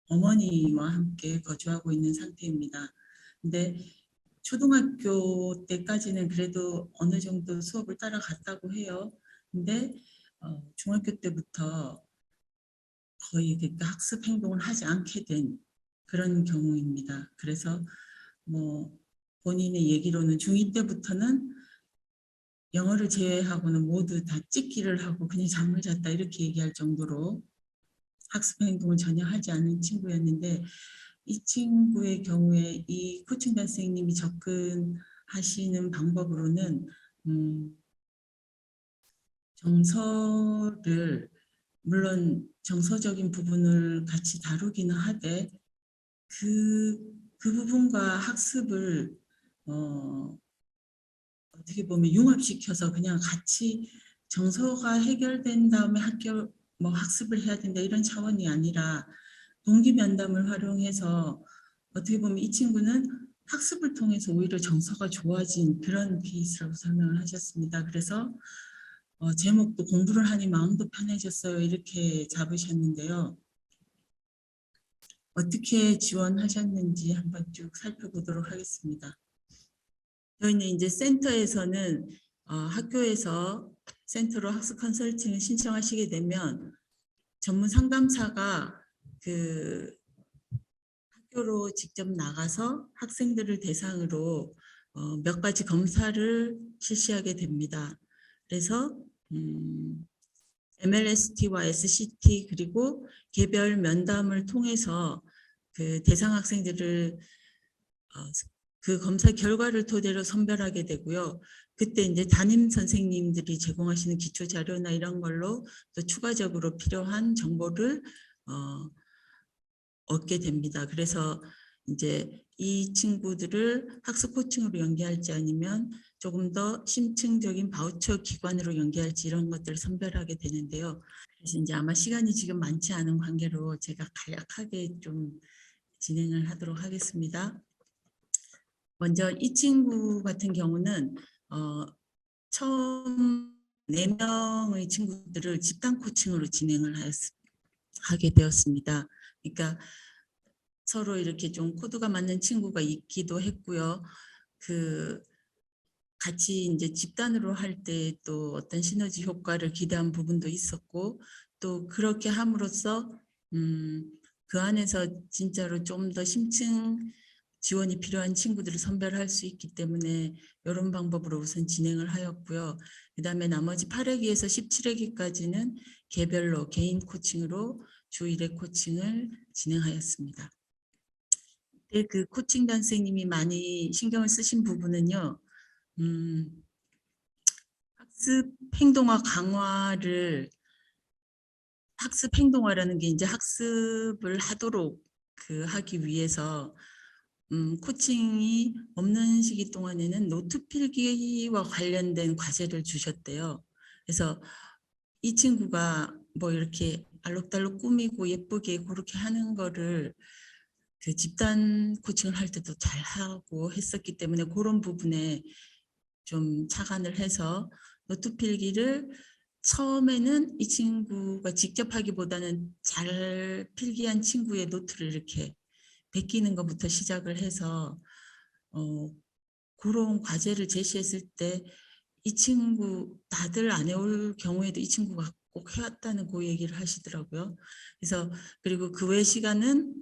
어머니와 함께 거주하고 있는 상태입니다. 근데 초등학교 때까지는 그래도 어느 정도 수업을 따라갔다고 해요. 근데 중학교 때부터 거의 그러니까 학습 행동을 하지 않게 된 그런 경우입니다. 그래서 뭐 본인의 얘기로는 중2 때부터는 영어를 제외하고는 모두 다 찍기를 하고 그냥 잠을 잤다 이렇게 얘기할 정도로 학습 행동을 전혀 하지 않은 친구였는데 이 친구의 경우에 이 코칭 선생님이 접근하시는 방법으로는 정서를 물론 정서적인 부분을 같이 다루기는 하되 그 부분과 학습을 어떻게 보면 융합시켜서 그냥 같이 정서가 해결된 다음에 학습을 해야 된다 이런 차원이 아니라 동기 면담을 활용해서 어떻게 보면 이 친구는 학습을 통해서 오히려 정서가 좋아진 그런 케이스라고 설명을 하셨습니다. 그래서 제목도 공부를 하니 마음도 편해졌어요 이렇게 잡으셨는데요. 어떻게 지원하셨는지 한번 쭉 살펴보도록 하겠습니다. 저희는 이제 센터에서는 학교에서 센터로 학습 컨설팅을 신청하시게 되면 전문 상담사가 그 학교로 직접 나가서 학생들을 대상으로 몇 가지 검사를 실시하게 됩니다. 그래서 MLST와 SCT 그리고 개별 면담을 통해서 그 대상 학생들을 그 검사 결과를 토대로 선별하게 되고요. 그때 이제 담임 선생님들이 제공하시는 기초 자료나 이런 걸로 또 추가적으로 필요한 정보를 얻게 됩니다. 그래서 이제 이 친구들을 학습 코칭으로 연계할지 아니면 조금 더 심층적인 바우처 기관으로 연계할지 이런 것들을 선별하게 되는데요. 그래서 이제 아마 시간이 지금 많지 않은 관계로 제가 간략하게 좀 진행을 하도록 하겠습니다. 먼저 이 친구 같은 경우는 처음 4명의 친구들을 집단 코칭으로 진행을 하게 되었습니다. 그러니까 서로 이렇게 좀 코드가 맞는 친구가 있기도 했고요. 그 같이 이제 집단으로 할 때 또 어떤 시너지 효과를 기대한 부분도 있었고 또 그렇게 함으로써 그 안에서 진짜로 좀 더 심층 지원이 필요한 친구들을 선별할 수 있기 때문에 이런 방법으로 우선 진행을 하였고요. 그 다음에 나머지 8회기에서 17회기까지는 개별로 개인 코칭으로 주 1회 코칭을 진행하였습니다. 그 코칭 선생님이 많이 신경을 쓰신 부분은요. 학습 행동화 강화를 학습 행동화라는 게 이제 학습을 하도록 하기 위해서 코칭이 없는 시기 동안에는 노트 필기와 관련된 과제를 주셨대요. 그래서 이 친구가 뭐 이렇게 알록달록 꾸미고 예쁘게 그렇게 하는 거를 그 집단 코칭을 할 때도 잘 하고 했었기 때문에 그런 부분에 좀 착안을 해서 노트 필기를 처음에는 이 친구가 직접 하기보다는 잘 필기한 친구의 노트를 이렇게 베끼는 것부터 시작을 해서 그런 과제를 제시했을 때 이 친구 다들 안 해올 경우에도 이 친구가 꼭 해왔다는 그 얘기를 하시더라고요. 그래서 그리고 그 외 시간은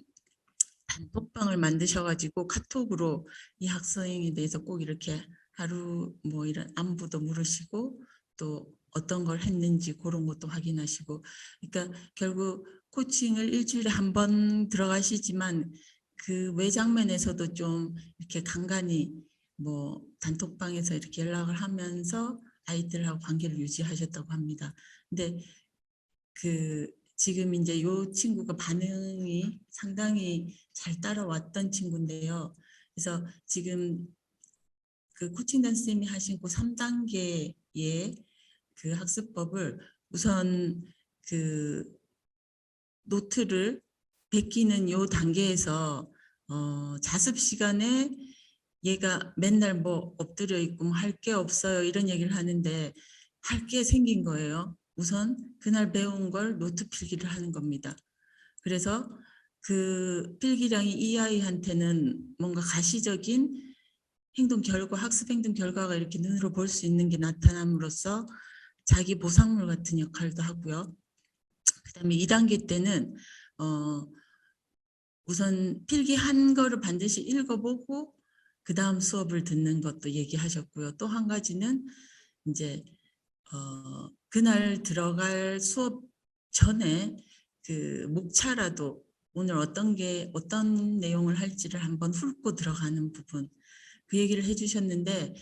단톡방을 만드셔가지고 카톡으로 이 학생에 대해서 꼭 이렇게 하루 뭐 이런 안부도 물으시고 또 어떤 걸 했는지 그런 것도 확인하시고 그러니까 결국 코칭을 일주일에 한 번 들어가시지만 그 외 장면에서도 좀 이렇게 간간히 뭐 단톡방에서 이렇게 연락을 하면서 아이들하고 관계를 유지하셨다고 합니다. 근데 지금 이제 요 친구가 반응이 상당히 잘 따라왔던 친구인데요. 그래서 지금 그 코칭단 쌤이 하신 그 3단계의 그 학습법을 우선 그 노트를 베끼는 요 단계에서 자습 시간에 얘가 맨날 뭐 엎드려 있고 뭐 할 게 없어요 이런 얘기를 하는데 할 게 생긴 거예요. 우선 그날 배운 걸 노트 필기를 하는 겁니다. 그래서 그 필기량이 이 아이한테는 뭔가 가시적인 행동 결과, 학습 행동 결과가 이렇게 눈으로 볼 수 있는 게 나타남으로써 자기 보상물 같은 역할도 하고요. 그다음에 2단계 때는 우선 필기한 거를 반드시 읽어보고 그 다음 수업을 듣는 것도 얘기하셨고요. 또 한 가지는 이제 그날 들어갈 수업 전에 그 목차라도 오늘 어떤 내용을 할지를 한번 훑고 들어가는 부분 그 얘기를 해주셨는데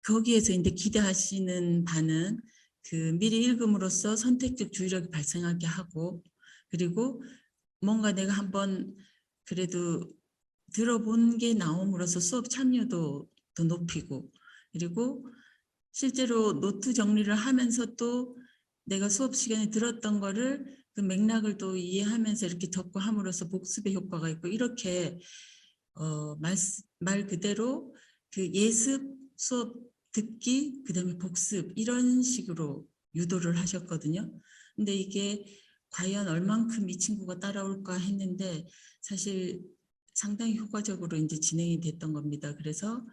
거기에서 이제 기대하시는 바는 그 미리 읽음으로써 선택적 주의력이 발생하게 하고 그리고 뭔가 내가 한번 그래도 들어본 게 나옴으로써 수업 참여도 더 높이고 그리고 실제로 노트 정리를 하면서 또 내가 수업 시간에 들었던 거를 그 맥락을 또 이해하면서 이렇게 적고 함으로써 복습의 효과가 있고 이렇게 말 그대로 그 예습 수업 듣기 그다음에 복습 이런 식으로 유도를 하셨거든요. 근데 이게 과연 얼만큼 이 친구가 따라올까 했는데 사실 상당히 효과적으로 이제 진행이 됐던 겁니다. 그래서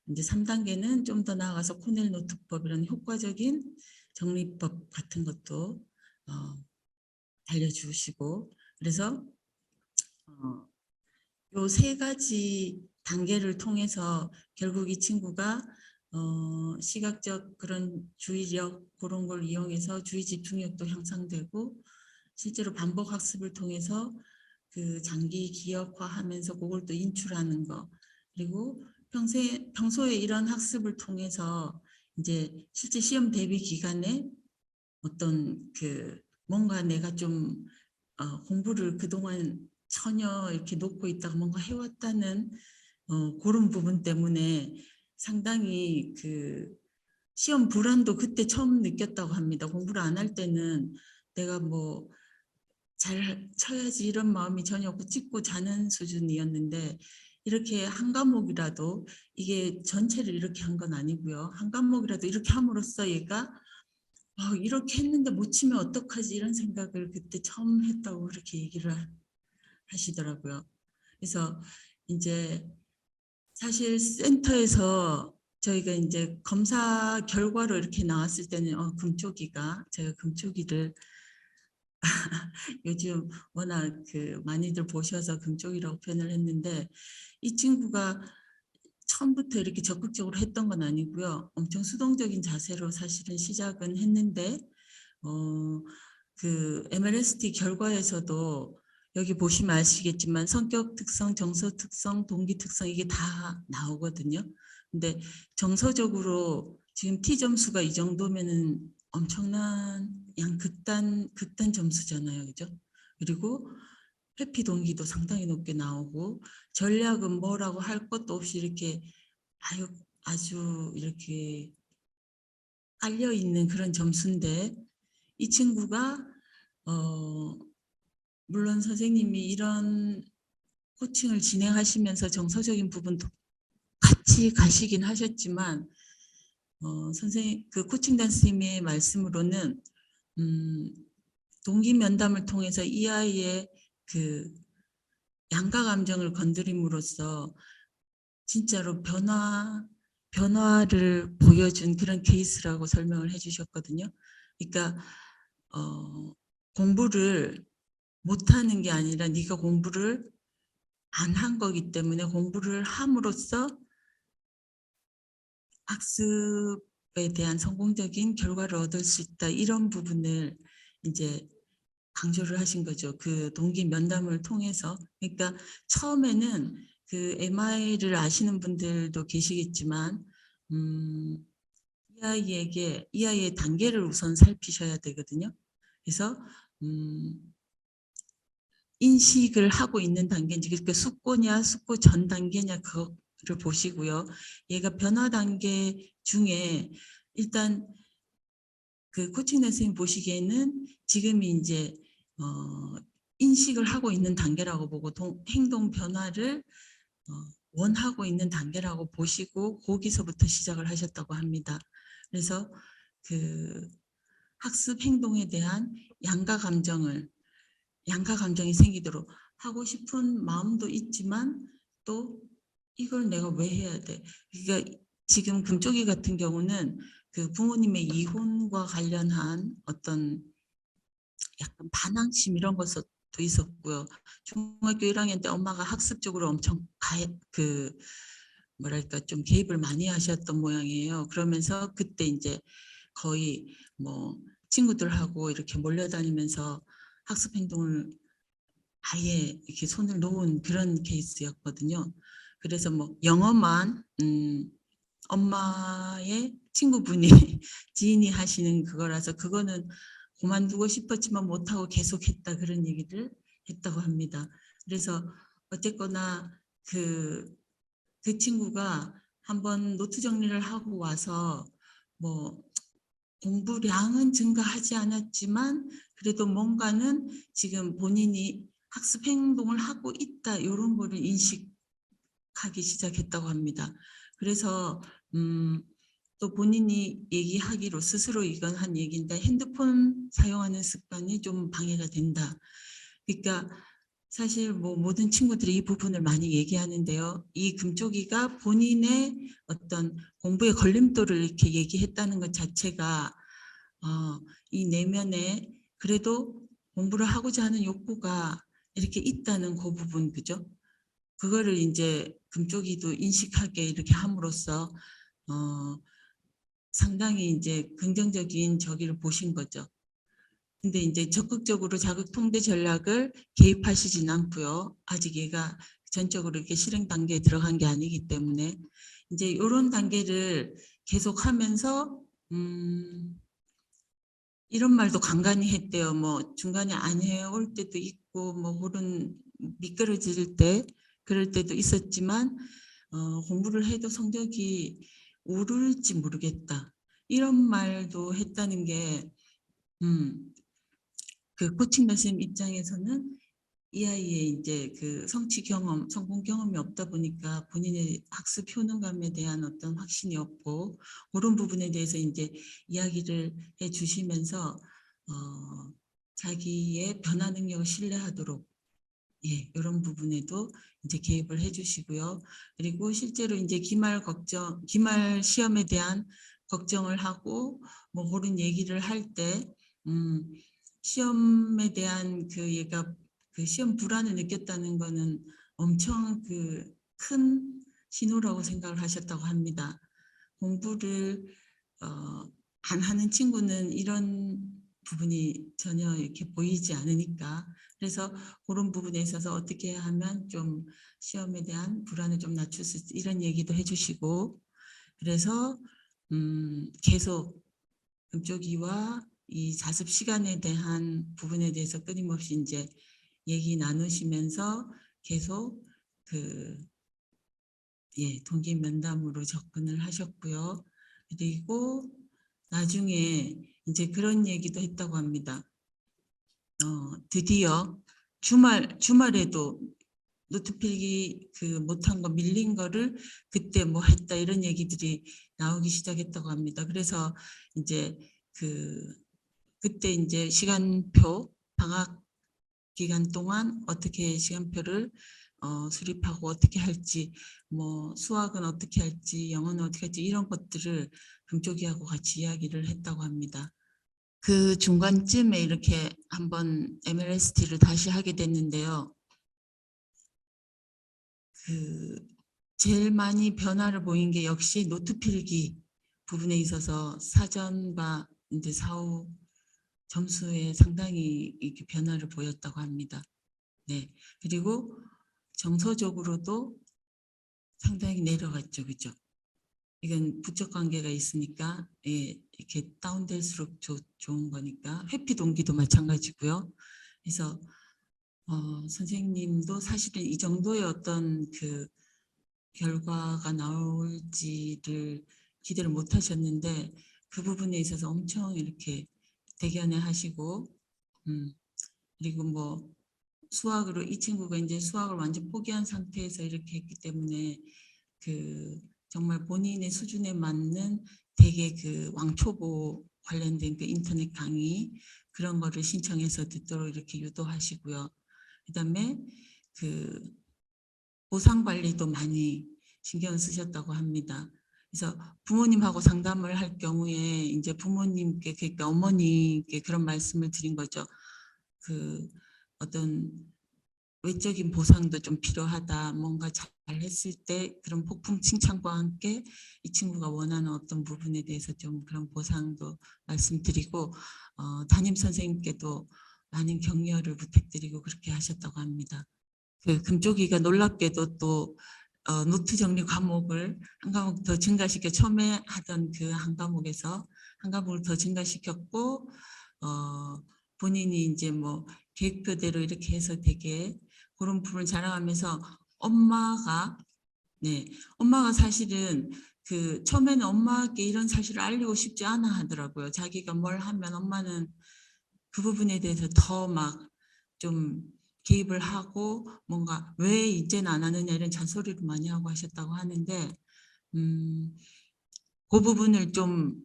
이제 3단계는 좀 더 나아가서 코넬 노트법 이런 효과적인 정리법 같은 것도 알려주시고 그래서 요 세 가지 단계를 통해서 결국 이 친구가 시각적 그런 주의력 그런 걸 이용해서 주의 집중력도 향상되고 실제로 반복 학습을 통해서 그 장기 기억화하면서 그걸 또 인출하는 거 그리고 평소에 이런 학습을 통해서 이제 실제 시험 대비 기간에 어떤 그 뭔가 내가 좀 공부를 그동안 전혀 이렇게 놓고 있다가 뭔가 해왔다는 그런 부분 때문에 상당히 그 시험 불안도 그때 처음 느꼈다고 합니다. 공부를 안 할 때는 내가 뭐 잘 쳐야지 이런 마음이 전혀 없고 찍고 자는 수준이었는데 이렇게 한 과목이라도 이게 전체를 이렇게 한 건 아니고요. 한 과목이라도 이렇게 함으로써 얘가 이렇게 했는데 못 치면 어떡하지 이런 생각을 그때 처음 했다고 그렇게 얘기를 하시더라고요. 그래서 이제 사실 센터에서 저희가 이제 검사 결과로 이렇게 나왔을 때는 금쪽이가 제가 금쪽이를 요즘 워낙 그 많이들 보셔서 금쪽이라고 표현을 했는데 이 친구가 처음부터 이렇게 적극적으로 했던 건 아니고요. 엄청 수동적인 자세로 사실은 시작은 했는데 그 MLST 결과에서도 여기 보시면 아시겠지만 성격 특성, 정서 특성, 동기 특성 이게 다 나오거든요. 근데 정서적으로 지금 T 점수가 이 정도면은 엄청난 극단 점수잖아요. 그죠? 그리고 회피 동기도 상당히 높게 나오고 전략은 뭐라고 할 것도 없이 이렇게 아주 이렇게 깔려 있는 그런 점수인데 이 친구가 물론 선생님이 이런 코칭을 진행하시면서 정서적인 부분도 같이 가시긴 하셨지만 선생님 그 코칭 단스님의 말씀으로는 동기 면담을 통해서 이 아이의 그 양가 감정을 건드림으로써 진짜로 변화를 보여준 그런 케이스라고 설명을 해주셨거든요. 그러니까 공부를 못하는 게 아니라 네가 공부를 안 한 거기 때문에 공부를 함으로써 학습에 대한 성공적인 결과를 얻을 수 있다. 이런 부분을 이제 강조를 하신 거죠. 그 동기 면담을 통해서. 그러니까 처음에는 그 MI를 아시는 분들도 계시겠지만 이 아이의 단계를 우선 살피셔야 되거든요. 그래서 인식을 하고 있는 단계인지 그러니까 숙고냐 숙고 전 단계냐 그거를 보시고요. 얘가 변화 단계 중에 일단 그 코칭 선생님 보시기에는 지금이 이제 인식을 하고 있는 단계라고 보고 행동 변화를 원하고 있는 단계라고 보시고 거기서부터 시작을 하셨다고 합니다. 그래서 그 학습 행동에 대한 양가 감정이 생기도록 하고 싶은 마음도 있지만 또 이걸 내가 왜 해야 돼? 그러니까 지금 금쪽이 같은 경우는 그 부모님의 이혼과 관련한 어떤 약간 반항심 이런 것도 있었고요. 중학교 1학년 때 엄마가 학습적으로 엄청 뭐랄까 좀 개입을 많이 하셨던 모양이에요. 그러면서 그때 이제 거의 뭐 친구들하고 이렇게 몰려다니면서 학습 행동을 아예 이렇게 손을 놓은 그런 케이스였거든요. 그래서 뭐 영어만 엄마의 친구분이 지인이 하시는 그거라서 그거는 그만두고 싶었지만 못하고 계속했다 그런 얘기를 했다고 합니다. 그래서 어쨌거나 그 친구가 한번 노트 정리를 하고 와서 뭐 공부량은 증가하지 않았지만 그래도 뭔가는 지금 본인이 학습 행동을 하고 있다 이런 거를 인식하기 시작했다고 합니다. 그래서 또 본인이 얘기하기로 스스로 이건 한 얘기인데 핸드폰 사용하는 습관이 좀 방해가 된다. 그러니까 사실 뭐 모든 친구들이 이 부분을 많이 얘기하는데요. 이 금쪽이가 본인의 어떤 공부의 걸림돌을 이렇게 얘기했다는 것 자체가 이 내면에 그래도 공부를 하고자 하는 욕구가 이렇게 있다는 그 부분, 그죠? 그거를 이제 금쪽이도 인식하게 이렇게 함으로써 상당히 이제 긍정적인 저기를 보신 거죠. 근데 이제 적극적으로 자극 통제 전략을 개입하시진 않고요. 아직 얘가 전적으로 이렇게 실행 단계에 들어간 게 아니기 때문에 이제 이런 단계를 계속하면서 이런 말도 간간히 했대요. 뭐 중간에 안 해올 때도 있고 뭐 그런 미끄러질 때 그럴 때도 있었지만 공부를 해도 성적이 오를지 모르겠다. 이런 말도 했다는 게 그 코칭 선생님 입장에서는 이 아이의 이제 그 성공 경험이 없다 보니까 본인의 학습 효능감에 대한 어떤 확신이 없고 그런 부분에 대해서 이제 이야기를 해 주시면서 자기의 변화 능력을 신뢰하도록 예, 이런 부분에도 이제 개입을 해 주시고요. 그리고 실제로 이제 기말 시험에 대한 걱정을 하고 뭐 그런 얘기를 할 때 시험에 대한 얘가 그 시험 불안을 느꼈다는 거는 엄청 큰 신호라고 생각을 하셨다고 합니다. 공부를 안 하는 친구는 이런 부분이 전혀 이렇게 보이지 않으니까 그래서 그런 부분에 있어서 어떻게 하면 좀 시험에 대한 불안을 좀 낮출 수 있지 이런 얘기도 해주시고 그래서 계속 금쪽이와 이 자습 시간에 대한 부분에 대해서 끊임없이 이제 얘기 나누시면서 계속 동기 면담으로 접근을 하셨고요. 그리고 나중에 이제 그런 얘기도 했다고 합니다. 드디어 주말에도 노트 필기 못한 거 밀린 거를 그때 뭐 했다 이런 얘기들이 나오기 시작했다고 합니다. 그래서 이제 그때 이제 시간표 방학 기간 동안 어떻게 시간표를 수립하고 어떻게 할지 뭐 수학은 어떻게 할지 영어는 어떻게 할지 이런 것들을 금쪽이하고 같이 이야기를 했다고 합니다. 그 중간쯤에 이렇게 한번 MLST를 다시 하게 됐는데요. 제일 많이 변화를 보인 게 역시 노트 필기 부분에 있어서 사전과 이제 사후 점수에 상당히 이렇게 변화를 보였다고 합니다. 네. 그리고 정서적으로도 상당히 내려갔죠. 그죠? 이건 부적 관계가 있으니까 이렇게 다운될수록 좋은 거니까 회피 동기도 마찬가지고요. 그래서 선생님도 사실은 이 정도의 어떤 결과가 나올지를 기대를 못 하셨는데 그 부분에 있어서 엄청 이렇게 대견해 하시고 그리고 뭐 수학으로 이 친구가 이제 수학을 완전 포기한 상태에서 이렇게 했기 때문에 그 정말 본인의 수준에 맞는 되게 그 왕초보 관련된 그 인터넷 강의 그런 거를 신청해서 듣도록 이렇게 유도하시고요. 그다음에 그 보상 관리도 많이 신경을 쓰셨다고 합니다. 그래서 부모님하고 상담을 할 경우에 이제 부모님께 그러니까 어머니께 그런 말씀을 드린 거죠. 그 어떤 외적인 보상도 좀 필요하다. 뭔가 잘 했을 때 그런 폭풍 칭찬과 함께 이 친구가 원하는 어떤 부분에 대해서 좀 그런 보상도 말씀드리고 담임 선생님께도 많은 격려를 부탁드리고 그렇게 하셨다고 합니다. 그 금쪽이가 놀랍게도 또 노트 정리 과목을 한 과목 더 증가시켜 처음에 하던 그 한 과목에서 한 과목을 더 증가시켰고 본인이 이제 뭐 계획표대로 이렇게 해서 되게 그런 부분을 자랑하면서 엄마가 사실은 그 처음에는 엄마께 이런 사실을 알리고 싶지 않아 하더라고요. 자기가 뭘 하면 엄마는 그 부분에 대해서 더 막 좀 개입을 하고 뭔가 왜 이제는 안 하느냐 이런 잔소리를 많이 하고 하셨다고 하는데 그 부분을 좀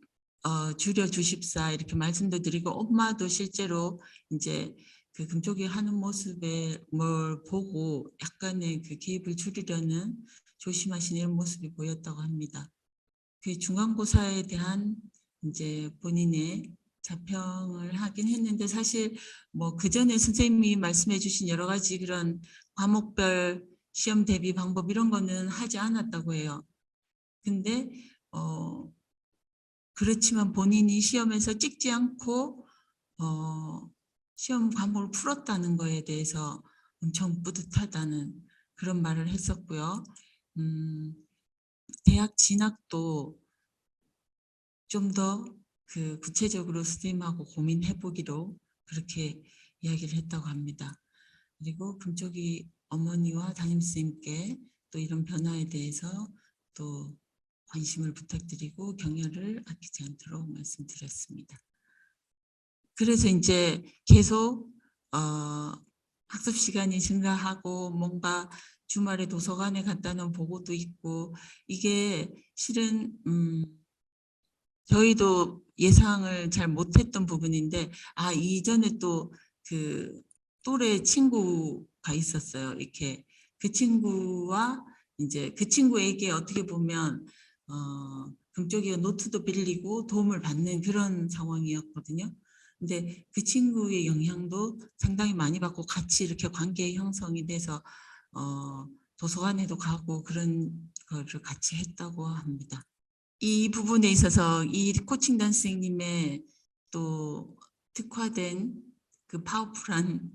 줄여 주십사 이렇게 말씀도 드리고 엄마도 실제로 이제 그 금쪽이 하는 모습에 뭘 보고 약간의 그 개입을 줄이려는 조심하시는 이런 모습이 보였다고 합니다. 그 중간고사에 대한 이제 본인의 자평을 하긴 했는데 사실 뭐 그 전에 선생님이 말씀해 주신 여러 가지 그런 과목별 시험 대비 방법 이런 거는 하지 않았다고 해요. 근데 그렇지만 본인이 시험에서 찍지 않고 시험 과목을 풀었다는 거에 대해서 엄청 뿌듯하다는 그런 말을 했었고요. 대학 진학도 좀 더 그 구체적으로 선생님하고 고민해 보기로 그렇게 이야기를 했다고 합니다. 그리고 금쪽이 어머니와 담임선생님께 또 이런 변화에 대해서 또 관심을 부탁드리고 격려를 아끼지 않도록 말씀드렸습니다. 그래서 이제 계속 학습 시간이 증가하고 뭔가 주말에 도서관에 갔다는 보고도 있고 이게 실은 저희도 예상을 잘 못했던 부분인데 이전에 또 그 또래 친구가 있었어요. 이렇게 그 친구와 이제 그 친구에게 어떻게 보면 금쪽이가 노트도 빌리고 도움을 받는 그런 상황이었거든요. 근데 그 친구의 영향도 상당히 많이 받고 같이 이렇게 관계 형성이 돼서 도서관에도 가고 그런 거를 같이 했다고 합니다. 이 부분에 있어서 이 코칭단 선생님의 또 특화된 그 파워풀한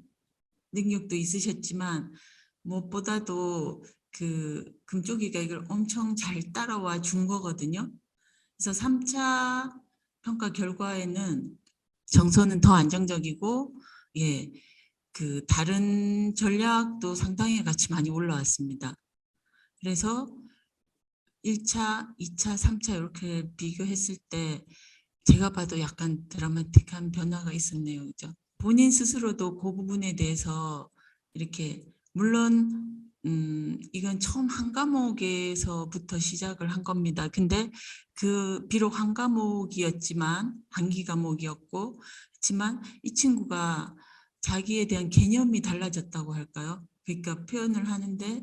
능력도 있으셨지만 무엇보다도 그 금쪽이가 이걸 엄청 잘 따라와 준 거거든요. 그래서 3차 평가 결과에는 정서는 더 안정적이고 그 다른 전략도 상당히 같이 많이 올라왔습니다. 그래서 1차, 2차, 3차 이렇게 비교했을 때 제가 봐도 약간 드라마틱한 변화가 있었네요. 그죠? 본인 스스로도 그 부분에 대해서 이렇게 물론 이건 처음 한 과목에서부터 시작을 한 겁니다. 근데 그 비록 한 과목이었지만 단기 과목이었고 그렇지만 이 친구가 자기에 대한 개념이 달라졌다고 할까요? 그러니까 표현을 하는데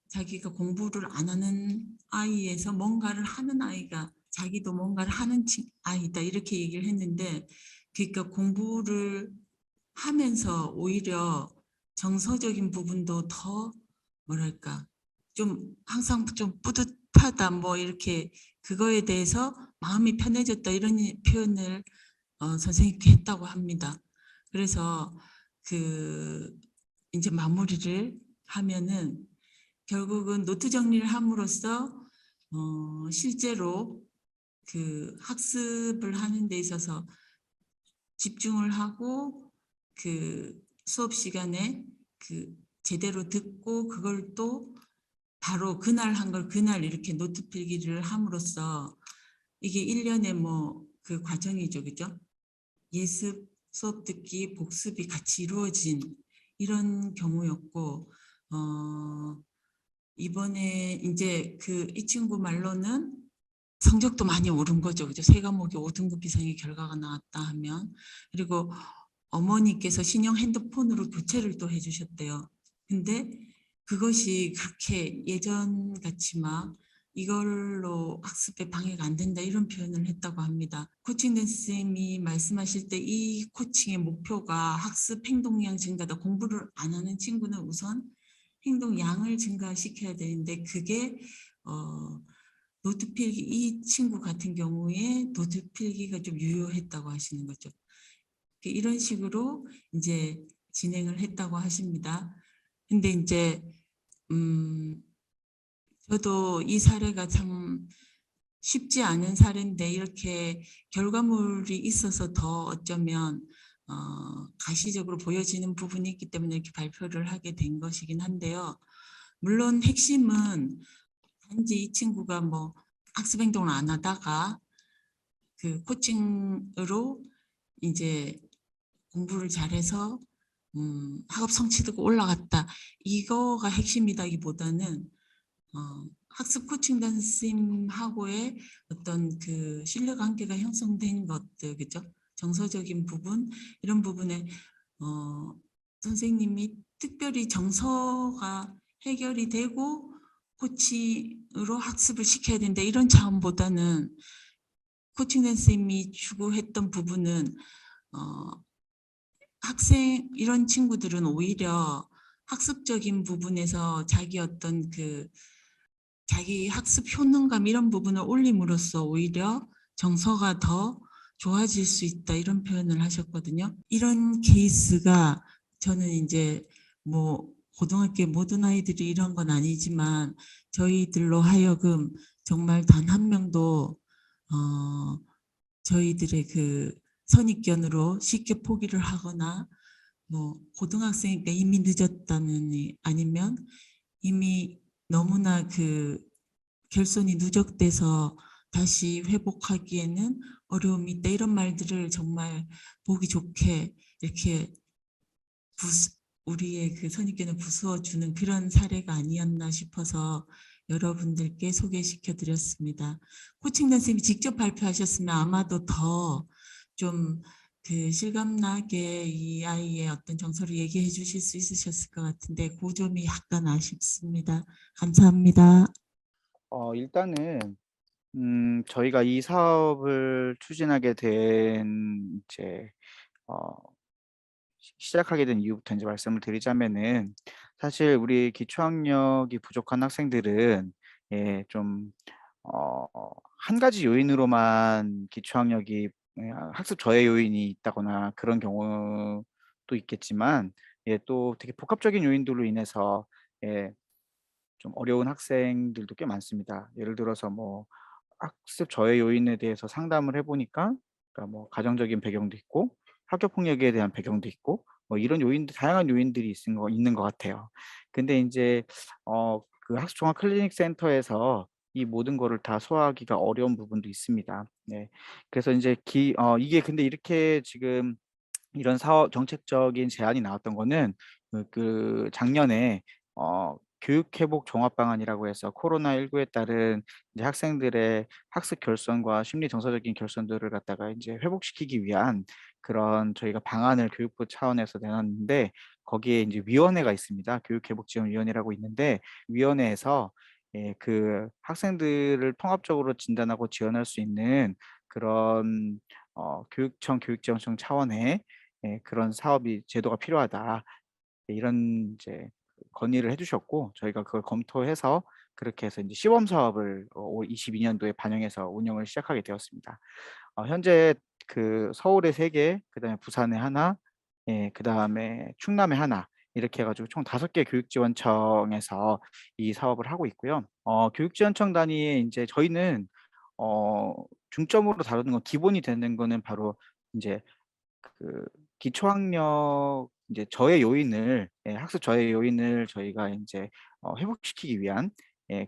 자기가 공부를 안 하는 아이에서 뭔가를 하는 아이가 자기도 뭔가를 하는 아이다 이렇게 얘기를 했는데 그러니까 공부를 하면서 오히려 정서적인 부분도 더 뭐랄까 좀 항상 좀 뿌듯하다 뭐 이렇게 그거에 대해서 마음이 편해졌다 이런 표현을 선생님께 했다고 합니다. 그래서 그 이제 마무리를 하면은 결국은 노트 정리를 함으로써 실제로 그 학습을 하는 데 있어서 집중을 하고 그 수업 시간에 그 제대로 듣고 그걸 또 바로 그날 한 걸 그날 이렇게 노트 필기를 함으로써 이게 1년의 뭐 그 과정이죠. 그죠? 예습, 수업 듣기, 복습이 같이 이루어진 이런 경우였고, 이번에 이제 이 친구 말로는 성적도 많이 오른 거죠. 그죠? 세 과목에 5등급 이상의 결과가 나왔다 하면. 그리고 어머니께서 신형 핸드폰으로 교체를 또 해주셨대요. 근데 그것이 그렇게 예전 같이 막 이걸로 학습에 방해가 안 된다 이런 표현을 했다고 합니다. 코칭된 쌤이 말씀하실 때 이 코칭의 목표가 학습 행동량 증가다. 공부를 안 하는 친구는 우선 행동량을 증가시켜야 되는데 그게 노트 필기 이 친구 같은 경우에 노트 필기가 좀 유효했다고 하시는 거죠. 이런 식으로 이제 진행을 했다고 하십니다. 근데 이제 저도 이 사례가 참 쉽지 않은 사례인데 이렇게 결과물이 있어서 더 어쩌면 가시적으로 보여지는 부분이 있기 때문에 이렇게 발표를 하게 된 것이긴 한데요. 물론 핵심은 단지 이 친구가 뭐 학습 행동을 안 하다가 그 코칭으로 이제 공부를 잘해서 학업 성취도가 올라갔다. 이거가 핵심이다기보다는 학습 코칭단 쌤하고의 어떤 그 신뢰 관계가 형성된 것들, 그죠? 정서적인 부분, 이런 부분에 선생님이 특별히 정서가 해결이 되고 코칭으로 학습을 시켜야 된다. 이런 차원보다는 코칭단 쌤이 추구했던 부분은 학생 이런 친구들은 오히려 학습적인 부분에서 자기 어떤 자기 학습 효능감 이런 부분을 올림으로써 오히려 정서가 더 좋아질 수 있다 이런 표현을 하셨거든요. 이런 케이스가 저는 이제 뭐 고등학교 모든 아이들이 이런 건 아니지만 저희들로 하여금 정말 단 한 명도 저희들의 선입견으로 쉽게 포기를 하거나 뭐 고등학생이니까 이미 늦었다는 아니면 이미 너무나 결손이 누적돼서 다시 회복하기에는 어려움이 있다 이런 말들을 정말 보기 좋게 이렇게 우리의 선입견을 부수어주는 그런 사례가 아니었나 싶어서 여러분들께 소개시켜 드렸습니다. 코칭단 선생님이 직접 발표하셨으면 아마도 더 좀 실감나게 이 아이의 어떤 정서를 얘기해 주실 수 있으셨을 것 같은데 그 점이 약간 아쉽습니다. 감사합니다. 일단은 저희가 이 사업을 추진하게 된 이제 시작하게 된 이유부터 이제 말씀을 드리자면은 사실 우리 기초학력이 부족한 학생들은 좀 한 가지 요인으로만 기초학력이 학습 저해 요인이 있다거나 그런 경우도 있겠지만 또 되게 복합적인 요인들로 인해서 좀 어려운 학생들도 꽤 많습니다. 예를 들어서 뭐 학습 저해 요인에 대해서 상담을 해 보니까 그러니까 뭐 가정적인 배경도 있고 학교 폭력에 대한 배경도 있고 뭐 이런 요인들 다양한 요인들이 있는 것 같아요. 근데 인제 학습 종합 클리닉 센터에서 이 모든 거를 다 소화하기가 어려운 부분도 있습니다. 네. 그래서 인제 이게 근데 이렇게 지금 이런 사업 정책적인 제안이 나왔던 거는 작년에 교육 회복 종합 방안이라고 해서 코로나19에 따른 이제 학생들의 학습 결손과 심리 정서적인 결손들을 갖다가 인제 회복시키기 위한 그런 저희가 방안을 교육부 차원에서 내놨는데 거기에 인제 위원회가 있습니다. 교육회복지원위원회라고 있는데 위원회에서 학생들을 통합적으로 진단하고 지원할 수 있는 그런 교육청, 교육지원청 차원의 그런 사업이 제도가 필요하다. 이런 이제 건의를 해 주셨고 저희가 그걸 검토해서 그렇게 해서 이제 시범 사업을 올 22년도에 반영해서 운영을 시작하게 되었습니다. 현재 서울에 3개, 그다음에 부산에 하나, 그다음에 충남에 하나 이렇게 해 가지고 총 5개 교육지원청에서 이 사업을 하고 있고요. 교육지원청 단위에 인제 저희는 중점으로 다루는 건 기본이 되는 거는 바로 인제 기초학력 이제 저해 요인을 학습 저해 요인을 저희가 인제 회복시키기 위한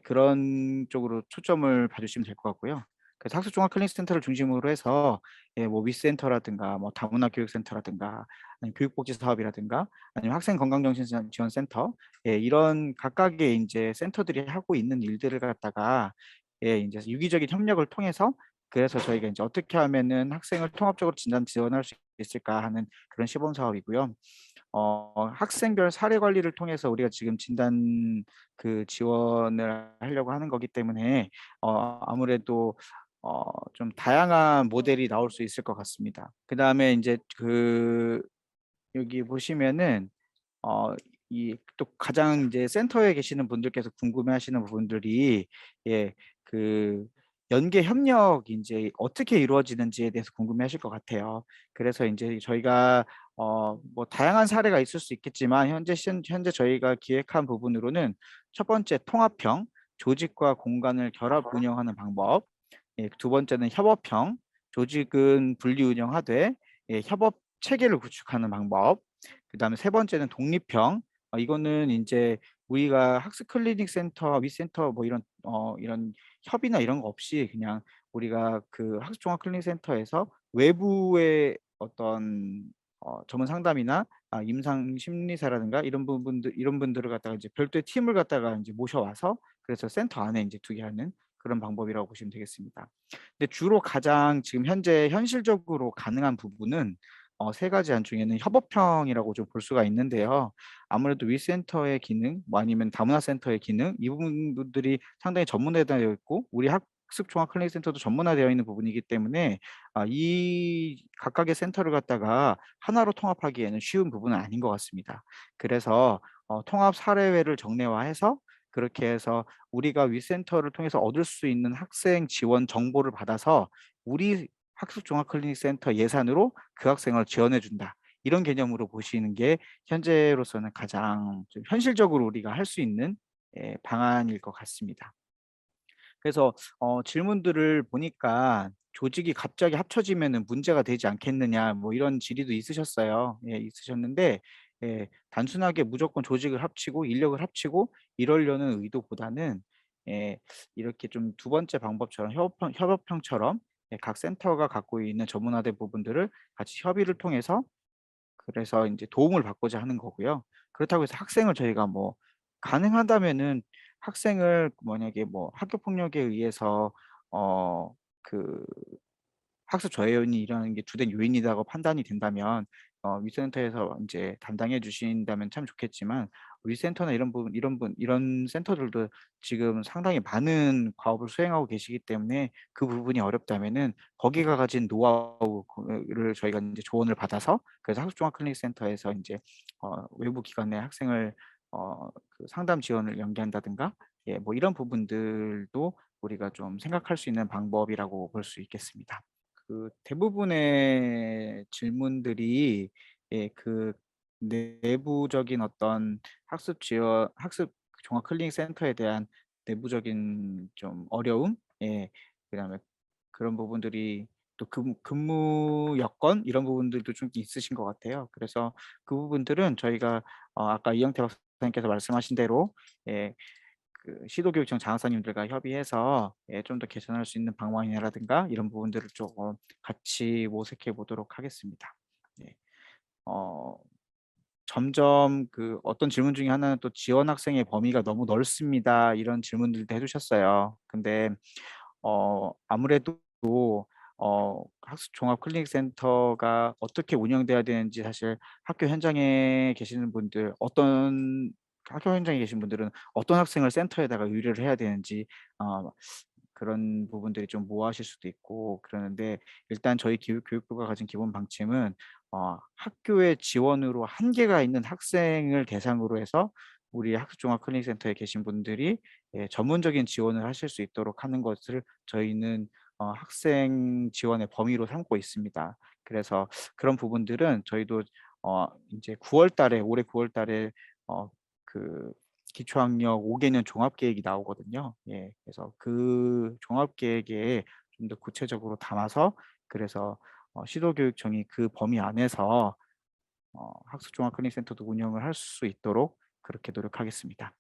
그런 쪽으로 초점을 봐 주시면 될 것 같고요. 그래서 학습종합클리닉센터를 중심으로 해서 뭐 위센터라든가 뭐 다문화 교육센터라든가 아니면 교육복지 사업이라든가 아니면 학생 건강정신지원센터 이런 각각의 이제 센터들이 하고 있는 일들을 갖다가 이제 유기적인 협력을 통해서 그래서 저희가 이제 어떻게 하면은 학생을 통합적으로 진단 지원할 수 있을까 하는 그런 시범 사업이고요. 학생별 사례 관리를 통해서 우리가 지금 진단 지원을 하려고 하는 거기 때문에 아무래도 좀 다양한 모델이 나올 수 있을 것 같습니다. 그다음에 이제 여기 보시면은 이 또 가장 이제 센터에 계시는 분들께서 궁금해하시는 부분들이 그 연계 협력이 인제 어떻게 이루어지는지에 대해서 궁금해하실 것 같아요. 그래서 인제 저희가 뭐 다양한 사례가 있을 수 있겠지만 현재 저희가 기획한 부분으로는 첫 번째 통합형, 조직과 공간을 결합 운영하는 방법. 두 번째는 협업형, 조직은 분리 운영하되 협업 체계를 구축하는 방법. 그다음에 세 번째는 독립형. 이거는 인제 우리가 학습 클리닉 센터, 위센터 뭐 이런 협의나 이런 거 없이 그냥 우리가 그 학습 종합 클리닉 센터에서 외부의 어떤 전문 상담이나 임상 심리사라든가 이런 분들을 갖다가 이제 별도의 팀을 갖다가 인제 모셔와서 그래서 센터 안에 인제 두게 하는 그런 방법이라고 보시면 되겠습니다. 근데 주로 가장 지금 현재 현실적으로 가능한 부분은 세 가지 안 중에는 협업형이라고 좀 볼 수가 있는데요. 아무래도 위센터의 기능 뭐 아니면 다문화 센터의 기능 이 부분들이 상당히 전문화되어 있고 우리 학습 종합 클리닉 센터도 전문화되어 있는 부분이기 때문에 이 각각의 센터를 갖다가 하나로 통합하기에는 쉬운 부분은 아닌 것 같습니다. 그래서 통합 사례회를 정례화해서 그렇게 해서 우리가 위센터를 통해서 얻을 수 있는 학생 지원 정보를 받아서 우리 학습 종합 클리닉 센터 예산으로 그 학생을 지원해 준다. 이런 개념으로 보시는 게 현재로서는 가장 좀 현실적으로 우리가 할 수 있는 방안일 것 같습니다. 그래서 질문들을 보니까 "조직이 갑자기 합쳐지면은 문제가 되지 않겠느냐." 뭐 이런 질의도 있으셨어요. 있으셨는데 단순하게 무조건 조직을 합치고 인력을 합치고 이러려는 의도보다는 예 이렇게 좀 두 번째 방법처럼 협업형처럼 각 센터가 갖고 있는 전문화된 부분들을 같이 협의를 통해서 그래서 인제 도움을 받고자 하는 거고요. 그렇다고 해서 학생을 저희가 뭐 가능하다면은 학생을 만약에 뭐 학교 폭력에 의해서 어 그 학습 저해요인이라는 게 주된 요인이라고 판단이 된다면 위센터에서 인제 담당해 주신다면 참 좋겠지만 위센터나 이런 센터들도 지금 상당히 많은 과업을 수행하고 계시기 때문에 그 부분이 어렵다면은 거기가 가진 노하우를 저희가 인제 조언을 받아서 그래서 학습종합클리닉센터에서 인제 외부 기관의 학생을 상담 지원을 연계한다든가 뭐 이런 부분들도 우리가 좀 생각할 수 있는 방법이라고 볼 수 있겠습니다. 대부분의 질문들이 내부적인 어떤 학습 종합 클리닉 센터에 대한 내부적인 좀 어려움 그다음에 그런 부분들이 또 근무 여건 이런 부분들도 좀 있으신 것 같아요. 그래서 그 부분들은 저희가 아까 이영태 박사님께서 말씀하신 대로 예 시도교육청 장학사님들과 협의해서 좀 더 개선할 수 있는 방안이라든가 이런 부분들을 조금 같이 모색해 보도록 하겠습니다. 네. 어 점점 어떤 질문 중에 하나는 또 "지원 학생의 범위가 너무 넓습니다." 이런 질문들도 해 주셨어요. 근데 아무래도 학습 종합 클리닉 센터가 어떻게 운영돼야 되는지 사실 학교 현장에 계신 분들은 어떤 학생을 센터에다가 의뢰를 해야 되는지 어 그런 부분들이 좀 모호하실 수도 있고 그러는데 일단 저희 교육부가 가진 기본 방침은 학교의 지원으로 한계가 있는 학생을 대상으로 해서 우리 학습종합 클리닉 센터에 계신 분들이 전문적인 지원을 하실 수 있도록 하는 것을 저희는 학생 지원의 범위로 삼고 있습니다. 그래서 그런 부분들은 저희도 인제 9월 달에 올해 9월 달에 그 기초학력 5 개년 종합 계획이 나오거든요. 그래서 그 종합 계획에 좀 더 구체적으로 담아서 그래서 시도교육청이 그 범위 안에서 학습종합 클리닉 센터도 운영을 할 수 있도록 그렇게 노력하겠습니다.